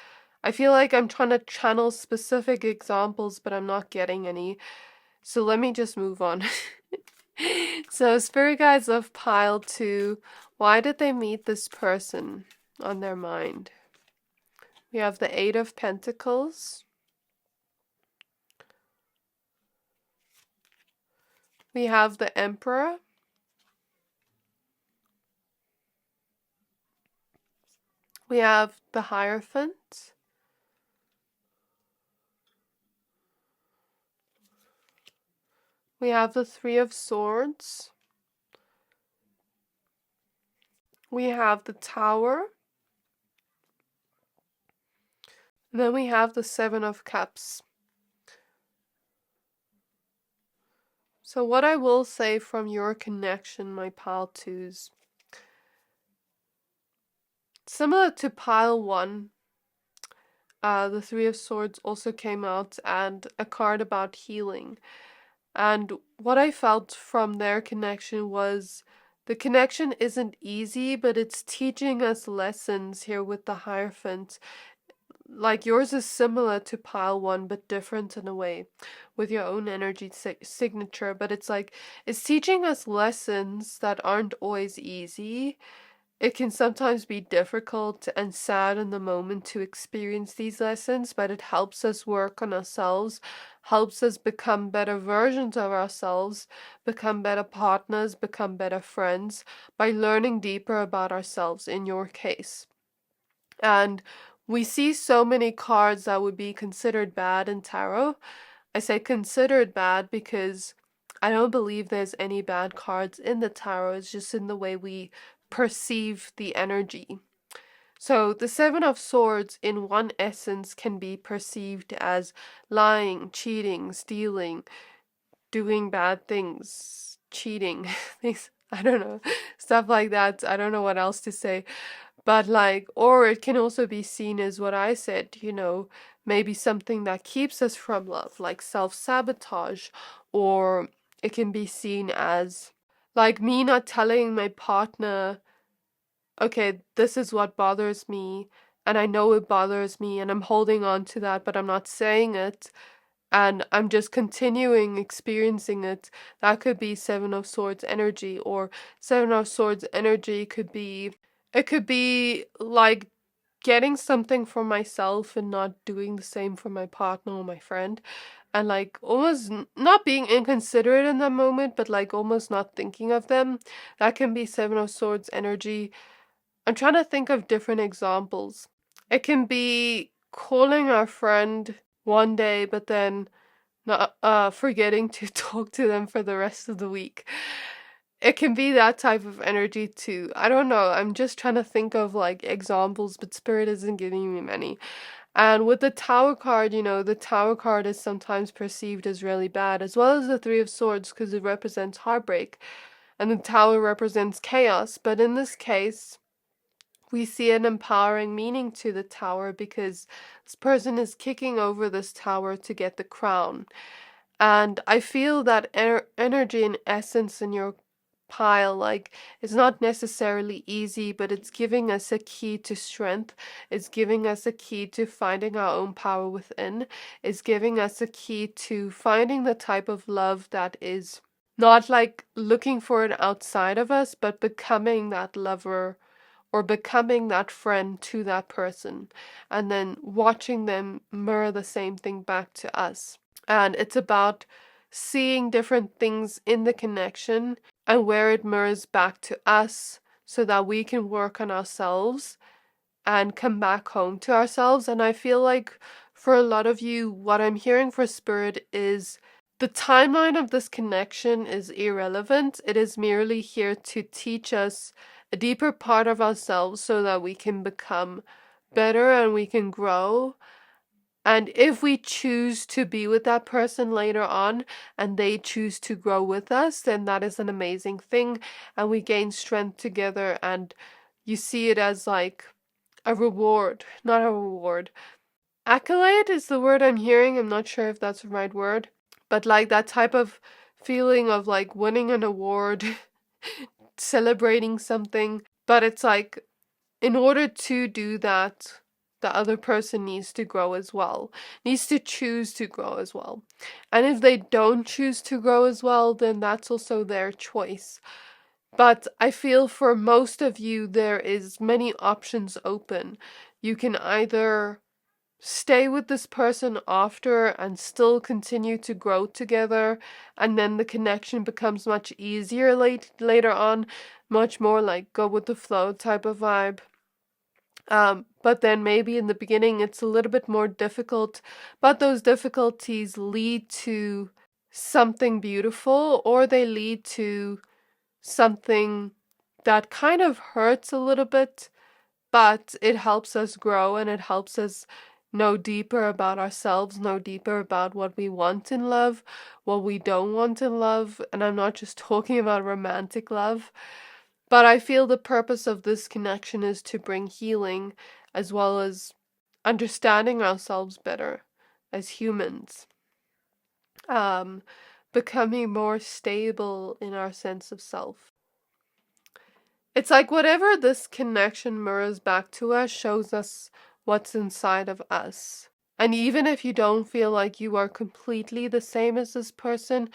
I feel like I'm trying to channel specific examples, but I'm not getting any. So let me just move on. So Spirit Guides of Pile 2, why did they meet this person on their mind? We have the Eight of Pentacles. We have the Emperor. We have the Hierophant. We have the Three of Swords. We have the Tower. And then we have the Seven of Cups. So what I will say from your connection, my pile 2s, similar to pile 1, the Three of Swords also came out and a card about healing. And what I felt from their connection was the connection isn't easy, but it's teaching us lessons here with the Hierophant. Like yours is similar to pile 1, but different in a way, with your own energy signature. But it's like, it's teaching us lessons that aren't always easy. It can sometimes be difficult and sad in the moment to experience these lessons, but it helps us work on ourselves, helps us become better versions of ourselves, become better partners, become better friends, by learning deeper about ourselves in your case. And we see so many cards that would be considered bad in tarot. I say considered bad because I don't believe there's any bad cards in the tarot. It's just in the way we perceive the energy. So the Seven of Swords in one essence can be perceived as lying, cheating, stealing, doing bad things, cheating, things, I don't know, stuff like that. I don't know what else to say. But like, or it can also be seen as what I said, maybe something that keeps us from love, like self-sabotage. Or it can be seen as like me not telling my partner, okay, this is what bothers me, and I know it bothers me, and I'm holding on to that, but I'm not saying it. and I'm just continuing experiencing it. That could be Seven of Swords energy, or Seven of Swords energy could be, it could be like getting something for myself and not doing the same for my partner or my friend, and like almost not being inconsiderate in that moment, but like almost not thinking of them. That can be Seven of Swords energy. I'm trying to think of different examples. It can be calling our friend one day, but then not forgetting to talk to them for the rest of the week. It can be that type of energy too. I don't know. I'm just trying to think of like examples, but Spirit isn't giving me many. And with the Tower card, the Tower card is sometimes perceived as really bad, as well as the Three of Swords, because it represents heartbreak, and the Tower represents chaos. But in this case, we see an empowering meaning to the Tower, because this person is kicking over this tower to get the crown. And I feel that energy and essence in your pile, like, it's not necessarily easy, but it's giving us a key to strength. It's giving us a key to finding our own power within. It's giving us a key to finding the type of love that is not like looking for it outside of us, but becoming that lover or becoming that friend to that person, and then watching them mirror the same thing back to us. And it's about seeing different things in the connection and where it mirrors back to us, so that we can work on ourselves and come back home to ourselves. And I feel like for a lot of you, what I'm hearing for Spirit is the timeline of this connection is irrelevant. It is merely here to teach us a deeper part of ourselves, so that we can become better and we can grow. And if we choose to be with that person later on and they choose to grow with us, then that is an amazing thing. And we gain strength together, and you see it as like a reward, not a reward. Accolade is the word I'm hearing. I'm not sure if that's the right word, but like that type of feeling of like winning an award, celebrating something. But it's like, in order to do that, the other person needs to grow as well, needs to choose to grow as well. And if they don't choose to grow as well, then that's also their choice. But I feel for most of you, there is many options open. You can either stay with this person after and still continue to grow together, and then the connection becomes much easier later on, much more like go with the flow type of vibe. But then maybe in the beginning it's a little bit more difficult, but those difficulties lead to something beautiful, or they lead to something that kind of hurts a little bit, but it helps us grow and it helps us know deeper about ourselves, know deeper about what we want in love, what we don't want in love. And I'm not just talking about romantic love. But I feel the purpose of this connection is to bring healing, as well as understanding ourselves better as humans, um, becoming more stable in our sense of self. It's like whatever this connection mirrors back to us shows us what's inside of us. And even if you don't feel like you are completely the same as this person,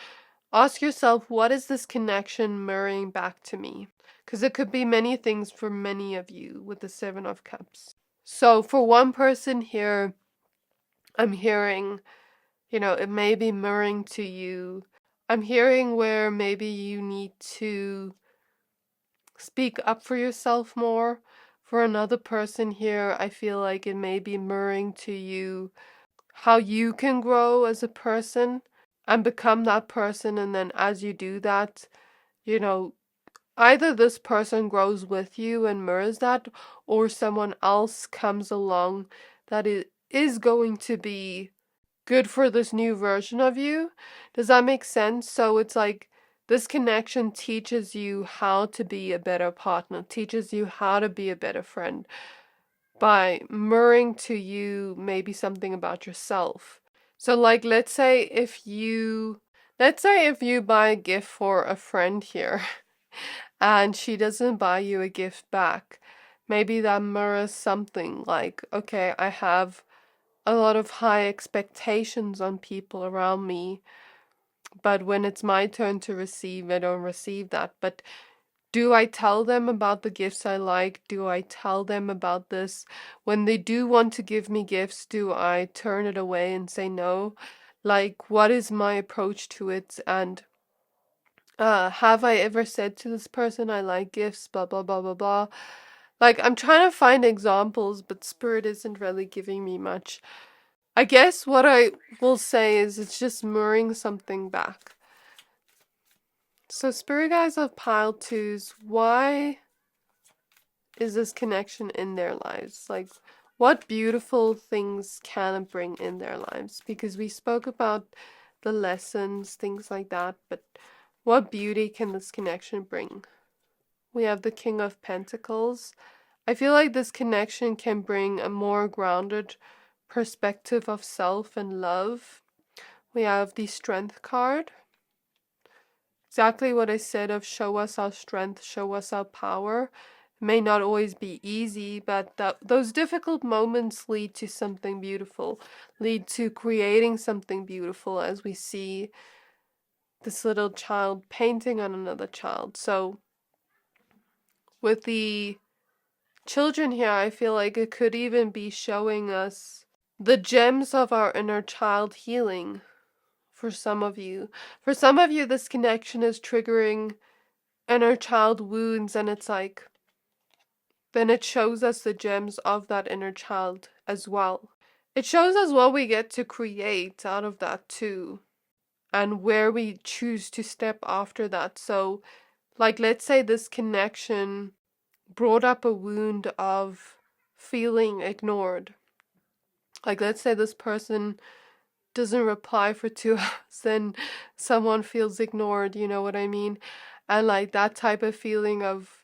ask yourself, what is this connection mirroring back to me? Because it could be many things for many of you with the Seven of Cups. So for one person here, I'm hearing, it may be mirroring to you. I'm hearing where maybe you need to speak up for yourself more. For another person here, I feel like it may be mirroring to you how you can grow as a person and become that person. And then as you do that, either this person grows with you and mirrors that, or someone else comes along that is going to be good for this new version of you. Does that make sense? So it's like this connection teaches you how to be a better partner, teaches you how to be a better friend by mirroring to you maybe something about yourself. So like let's say if you buy a gift for a friend here and she doesn't buy you a gift back, maybe that mirrors something like, okay, I have a lot of high expectations on people around me. But when it's my turn to receive, I don't receive that. But do I tell them about the gifts I like? Do I tell them about this? When they do want to give me gifts, do I turn it away and say no? Like, what is my approach to it? And have I ever said to this person I like gifts, blah blah blah blah blah. Like, I'm trying to find examples, but Spirit isn't really giving me much. I guess what I will say is it's just mirroring something back. So Spirit Guides of Pile 2s, why is this connection in their lives? Like, what beautiful things can it bring in their lives? Because we spoke about the lessons, things like that, but what beauty can this connection bring? We have the King of Pentacles. I feel like this connection can bring a more grounded perspective of self and love. We have the Strength card. Exactly what I said of show us our strength, show us our power. It may not always be easy, but those difficult moments lead to something beautiful, lead to creating something beautiful, as we see this little child painting on another child. So with the children here, I feel like it could even be showing us the gems of our inner child healing for some of you. For some of you, this connection is triggering inner child wounds, and it's like, then it shows us the gems of that inner child as well. It shows us what we get to create out of that too, and where we choose to step after that. So, like, let's say this connection brought up a wound of feeling ignored. Like, let's say this person doesn't reply for 2 hours, then someone feels ignored, you know what I mean? And like that type of feeling of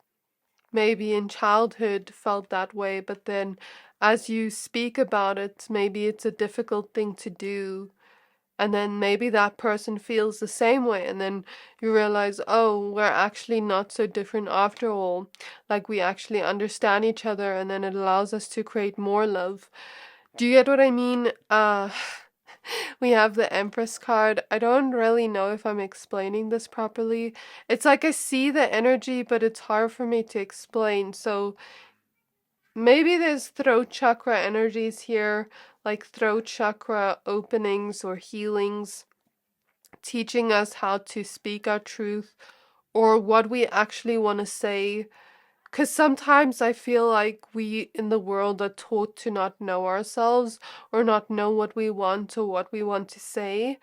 maybe in childhood felt that way, but then as you speak about it, maybe it's a difficult thing to do. And then maybe that person feels the same way, and then you realize, oh, we're actually not so different after all. Like, we actually understand each other, and then it allows us to create more love. Do you get what I mean? We have the Empress card. I don't really know if I'm explaining this properly. It's like I see the energy, but it's hard for me to explain. So maybe there's throat chakra energies here, like throat chakra openings or healings, teaching us how to speak our truth or what we actually want to say. Because sometimes I feel like we in the world are taught to not know ourselves or not know what we want or what we want to say.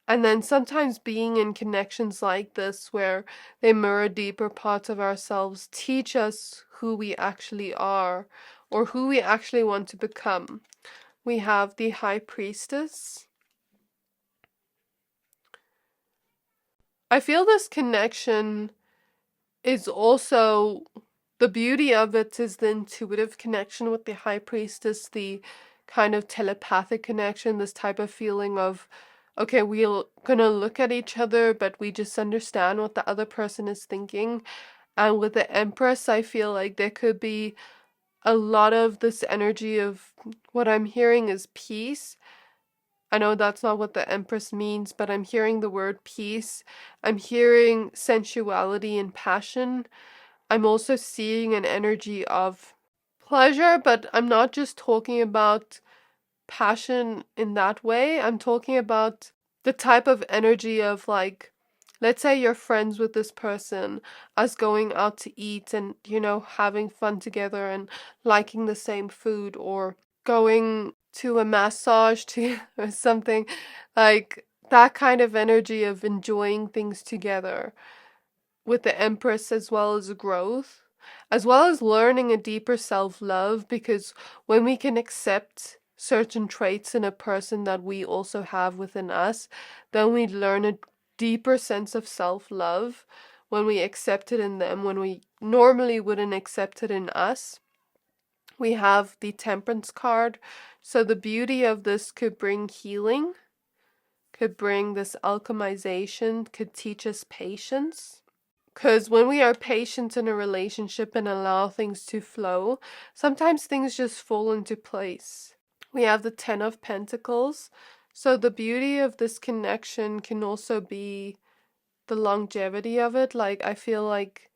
And then sometimes being in connections like this where they mirror deeper parts of ourselves teach us who we actually are or who we actually want to become. We have the High Priestess. I feel this connection is also, the beauty of it is the intuitive connection with the High Priestess, the kind of telepathic connection, this type of feeling of, okay, we're gonna look at each other, but we just understand what the other person is thinking. And with the Empress, I feel like there could be a lot of this energy of what I'm hearing is peace. I know that's not what the Empress means, but I'm hearing the word peace. I'm hearing sensuality and passion. I'm also seeing an energy of pleasure, but I'm not just talking about passion in that way. I'm talking about the type of energy of, like, let's say you're friends with this person, us going out to eat and, you know, having fun together and liking the same food, or going to a massage to or something, like that kind of energy of enjoying things together with the Empress, as well as growth, as well as learning a deeper self-love, because when we can accept certain traits in a person that we also have within us, then we learn a deeper sense of self-love when we accept it in them, when we normally wouldn't accept it in us. We have the Temperance card. So the beauty of this could bring healing, could bring this alchemization, could teach us patience. Because when we are patient in a relationship and allow things to flow, sometimes things just fall into place. We have the Ten of Pentacles. So the beauty of this connection can also be the longevity of it. Like, I feel like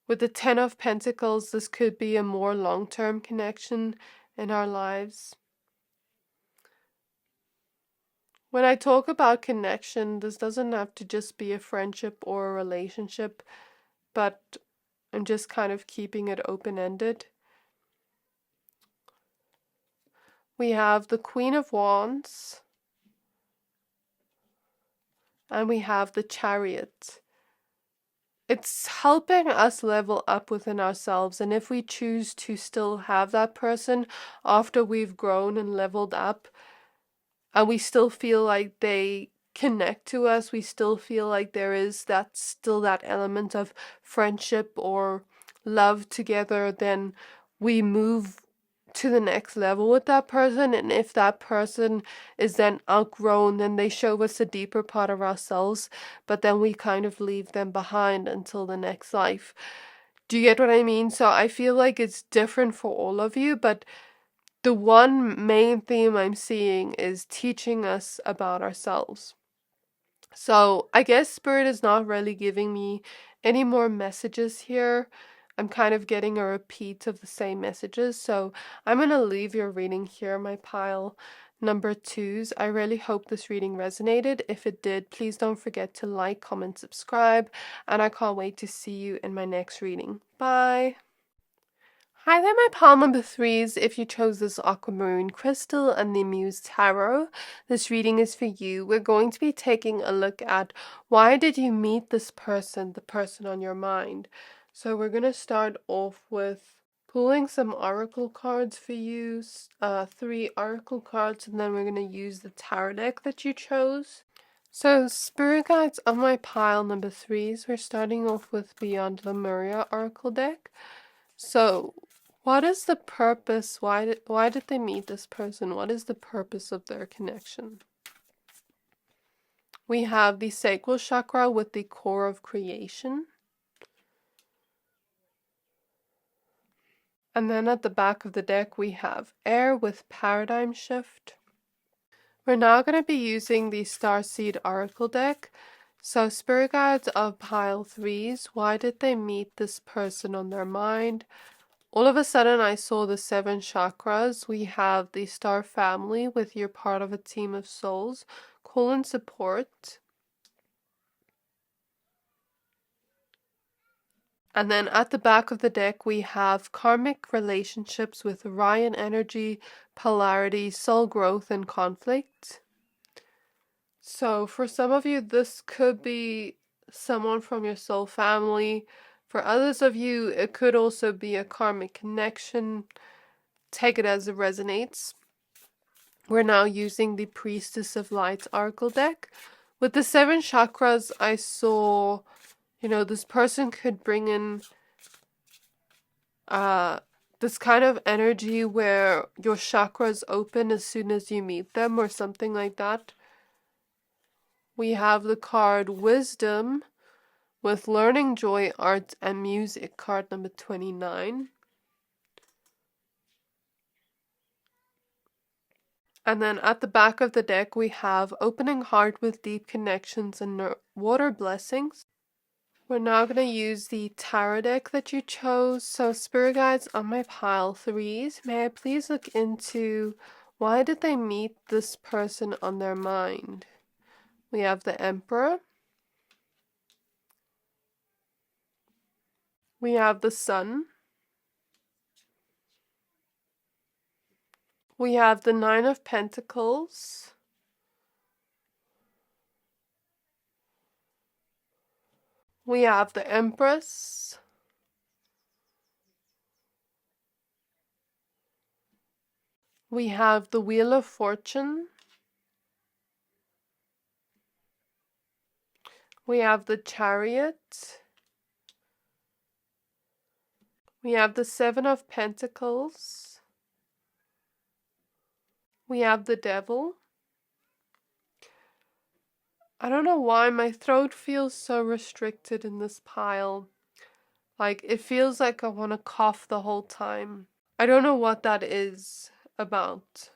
with the Ten of Pentacles, this could be a more long-term connection in our lives. When I talk about connection, this doesn't have to just be a friendship or a relationship, but I'm just kind of keeping it open-ended. We have the Queen of Wands, and we have the Chariot. It's helping us level up within ourselves, and if we choose to still have that person after we've grown and leveled up, and we still feel like they connect to us, we still feel like there is that element of friendship or love together, then we move to the next level with that person. And if that person is then outgrown, then they show us a deeper part of ourselves, but then we kind of leave them behind until the next life. Do you get what I mean? So I feel like it's different for all of you, but the one main theme I'm seeing is teaching us about ourselves. So I guess Spirit is not really giving me any more messages here. I'm kind of getting a repeat of the same messages. So I'm going to leave your reading here, my pile number 2s. I really hope this reading resonated. If it did, please don't forget to like, comment, subscribe, and I can't wait to see you in my next reading. Bye! Hi there, my pile number 3s. If you chose this Aquamarine crystal and the Muse tarot, this reading is for you. We're going to be taking a look at why did you meet this person, the person on your mind. So we're going to start off with pulling some oracle cards for you, 3 oracle cards, and then we're going to use the tarot deck that you chose. So spirit guides on my pile number 3s, we're starting off with Beyond Lemuria oracle deck. So what is the purpose? Why did they meet this person? What is the purpose of their connection? We have the sacral chakra with the core of creation. And then at the back of the deck we have air with paradigm shift. We're now going to be using the Starseed Oracle deck. So spirit guides of pile 3s, why did they meet this person on their mind? All of a sudden, I saw the 7 chakras. We have the star family with you're part of a team of souls. Call and support. And then at the back of the deck, we have karmic relationships with Orion energy, polarity, soul growth, and conflict. So for some of you, this could be someone from your soul family. For others of you, it could also be a karmic connection. Take it as it resonates. We're now using the Priestess of Light Oracle deck. With the 7 chakras, I saw, this person could bring in this kind of energy where your chakras open as soon as you meet them or something like that. We have the card Wisdom with Learning, Joy, Art, and Music, card number 29. And then at the back of the deck, we have Opening Heart with Deep Connections and Water Blessings. We're now going to use the tarot deck that you chose. So spirit guides on my pile 3s, may I please look into why did they meet this person on their mind? We have the Emperor. We have the Sun. We have the 9 of Pentacles. We have the Empress. We have the Wheel of Fortune. We have the Chariot. We have the 7 of Pentacles. We have the Devil. I don't know why my throat feels so restricted in this pile. Like, it feels like I want to cough the whole time. I don't know what that is. about.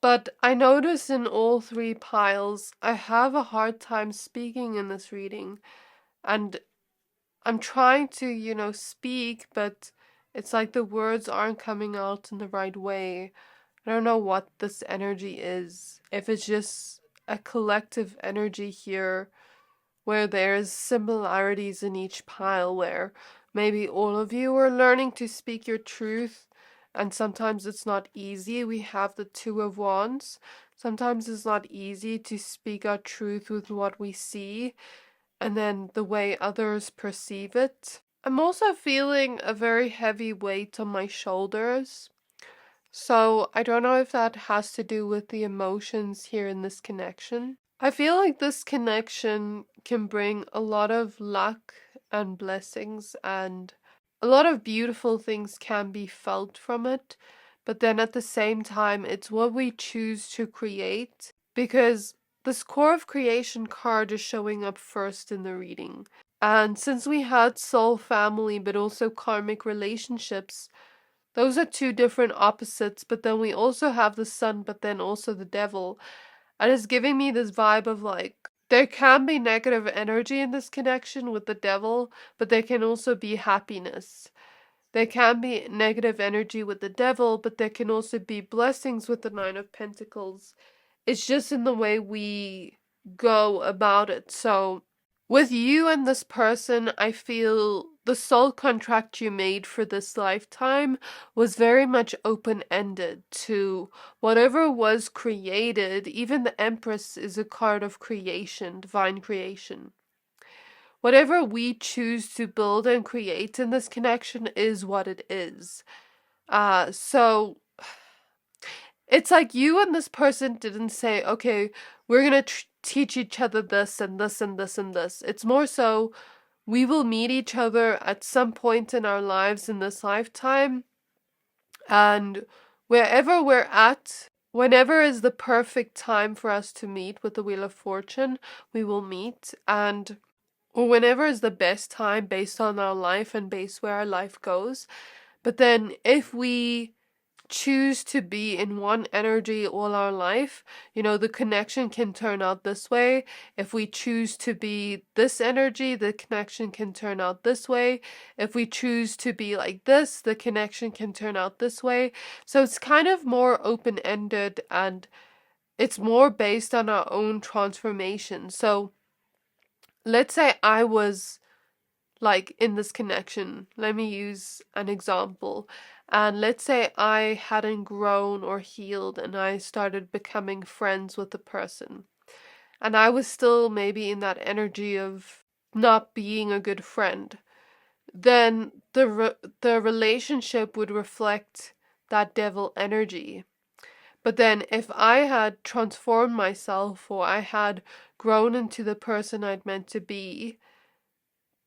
But I notice in all three piles, I have a hard time speaking in this reading. And I'm trying to, speak, but it's like the words aren't coming out in the right way. I don't know what this energy is. If it's just a collective energy here where there's similarities in each pile where maybe all of you are learning to speak your truth and sometimes it's not easy. We have the Two of Wands. Sometimes it's not easy to speak our truth with what we see and then the way others perceive it. I'm also feeling a very heavy weight on my shoulders. So I don't know if that has to do with the emotions here in this connection. I feel like this connection can bring a lot of luck and blessings, and a lot of beautiful things can be felt from it. But then at the same time, it's what we choose to create, because this Core of Creation card is showing up first in the reading. And since we had soul family, but also karmic relationships, those are two different opposites, but then we also have the sun, but then also the devil. And it's giving me this vibe of like, there can be negative energy in this connection with the devil, but there can also be happiness. There can be negative energy with the devil, but there can also be blessings with the Nine of Pentacles. It's just in the way we go about it. So with you and this person, I feel the soul contract you made for this lifetime was very much open-ended to whatever was created. Even the Empress is a card of creation, divine creation. Whatever we choose to build and create in this connection is what it is. So it's like you and this person didn't say, okay, we're going to teach each other this and this and this and this. It's more so we will meet each other at some point in our lives in this lifetime. And wherever we're at, whenever is the perfect time for us to meet with the Wheel of Fortune, we will meet. And or whenever is the best time based on our life and based where our life goes. But then if we choose to be in one energy all our life, the connection can turn out this way. If we choose to be this energy, the connection can turn out this way. If we choose to be like this, the connection can turn out this way. So it's kind of more open-ended and it's more based on our own transformation. So let's say I was like in this connection. Let me use an example. And let's say I hadn't grown or healed and I started becoming friends with the person. And I was still maybe in that energy of not being a good friend. Then the relationship would reflect that devil energy. But then if I had transformed myself or I had grown into the person I'd meant to be,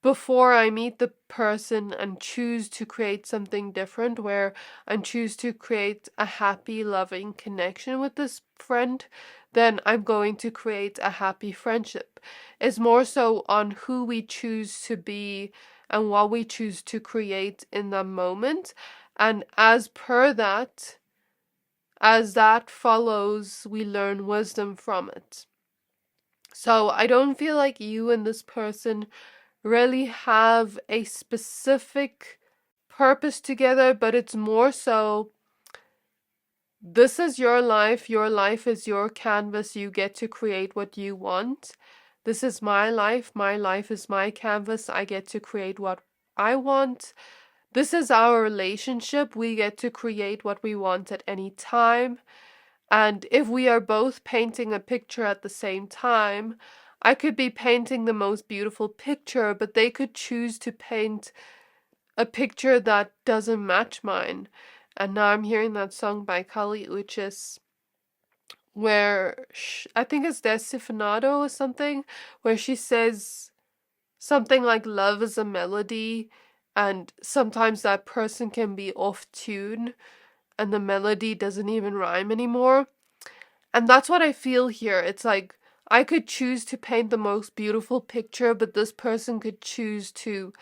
before I meet the person and choose to create something different where I choose to create a happy, loving connection with this friend, then I'm going to create a happy friendship. It's more so on who we choose to be and what we choose to create in the moment. And as per that, as that follows, we learn wisdom from it. So I don't feel like you and this person really have a specific purpose together, but it's more so this is your life is your canvas, you get to create what you want. This is my life is my canvas, I get to create what I want. This is our relationship, we get to create what we want at any time. And if we are both painting a picture at the same time, I could be painting the most beautiful picture, but they could choose to paint a picture that doesn't match mine. And now I'm hearing that song by Kali Uchis, where I think it's Desifinado or something, where she says something like love is a melody, and sometimes that person can be off tune, and the melody doesn't even rhyme anymore. And that's what I feel here. It's like I could choose to paint the most beautiful picture, but this person could choose to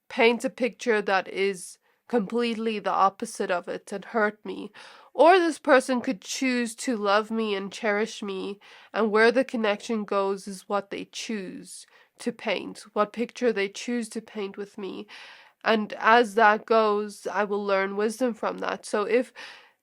paint a picture that is completely the opposite of it and hurt me. Or this person could choose to love me and cherish me, and where the connection goes is what they choose to paint, what picture they choose to paint with me. And as that goes, I will learn wisdom from that. So if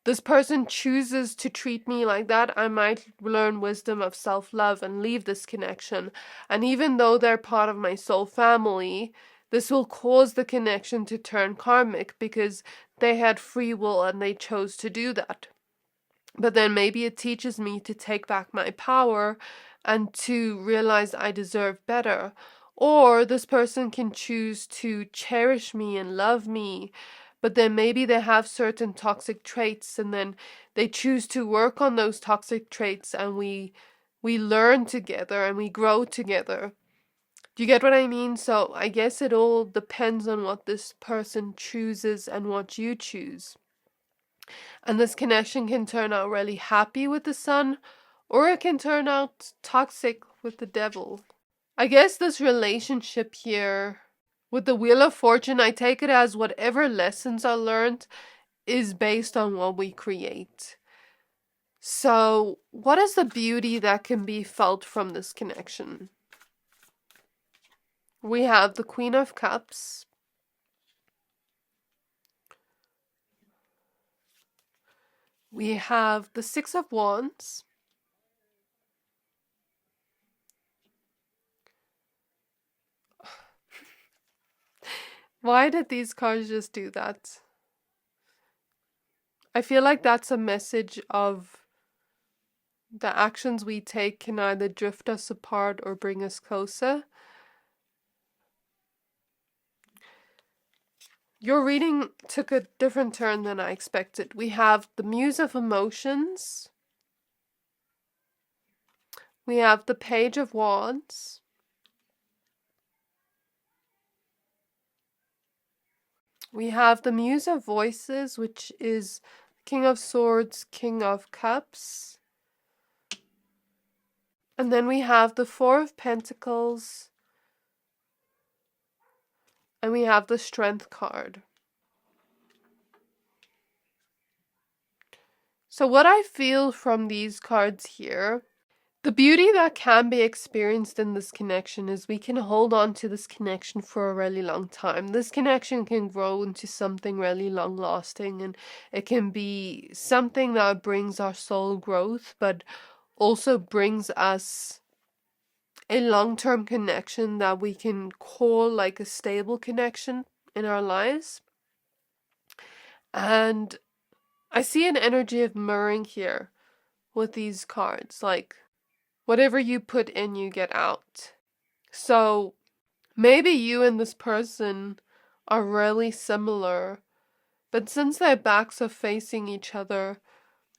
this person chooses to treat me like that, I might learn wisdom of self-love and leave this connection. And even though they're part of my soul family, this will cause the connection to turn karmic because they had free will and they chose to do that. But then maybe it teaches me to take back my power and to realize I deserve better. Or this person can choose to cherish me and love me, but then maybe they have certain toxic traits and then they choose to work on those toxic traits and we learn together and we grow together. Do you get what I mean? So I guess it all depends on what this person chooses and what you choose. And this connection can turn out really happy with the sun, or it can turn out toxic with the devil. I guess this relationship here with the Wheel of Fortune, I take it as whatever lessons are learned is based on what we create. So, what is the beauty that can be felt from this connection? We have the Queen of Cups. We have the Six of Wands. Why did these cards just do that? I feel like that's a message of the actions we take can either drift us apart or bring us closer. Your reading took a different turn than I expected. We have the Muse of Emotions. We have the Page of Wands. We have the Muse of Voices, which is King of Swords, King of Cups. And then we have the Four of Pentacles. And we have the Strength card. So what I feel from these cards here, the beauty that can be experienced in this connection is we can hold on to this connection for a really long time. This connection can grow into something really long lasting, and it can be something that brings our soul growth, but also brings us a long-term connection that we can call like a stable connection in our lives. And I see an energy of mirroring here with these cards, like whatever you put in, you get out. So maybe you and this person are really similar, but since their backs are facing each other,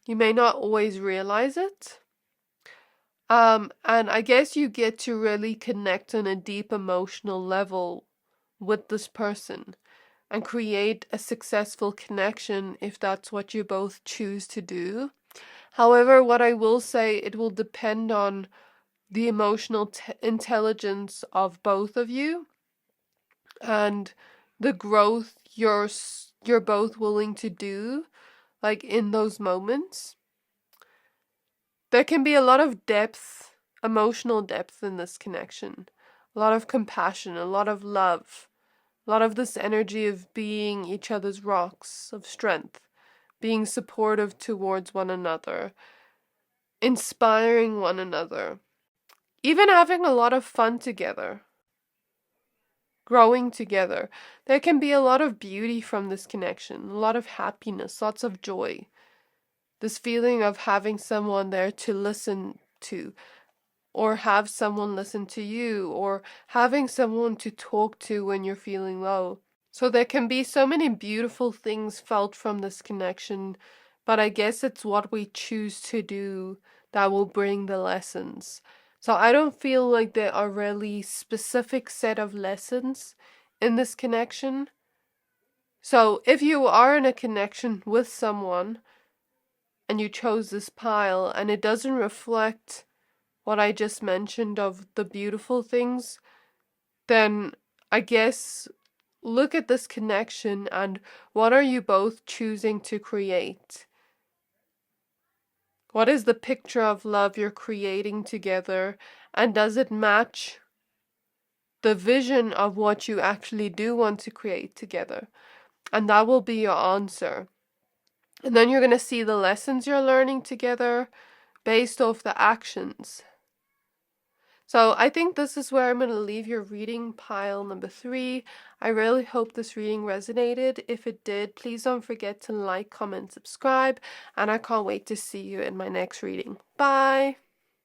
you may not always realize it. And I guess you get to really connect on a deep emotional level with this person and create a successful connection if that's what you both choose to do. However, what I will say, it will depend on the emotional intelligence of both of you and the growth you're both willing to do, like in those moments. There can be a lot of depth, emotional depth in this connection, a lot of compassion, a lot of love, a lot of this energy of being each other's rocks of strength, being supportive towards one another, inspiring one another, even having a lot of fun together, growing together. There can be a lot of beauty from this connection, a lot of happiness, lots of joy. This feeling of having someone there to listen to, or have someone listen to you, or having someone to talk to when you're feeling low. So there can be so many beautiful things felt from this connection, but I guess it's what we choose to do that will bring the lessons. So I don't feel like there are really specific set of lessons in this connection. So if you are in a connection with someone and you chose this pile and it doesn't reflect what I just mentioned of the beautiful things, then I guess look at this connection and what are you both choosing to create? What is the picture of love you're creating together? And does it match the vision of what you actually do want to create together? And that will be your answer. And then you're going to see the lessons you're learning together based off the actions. So I think this is where I'm going to leave your reading pile number 3. I really hope this reading resonated. If it did, please don't forget to like, comment, subscribe, and I can't wait to see you in my next reading. Bye!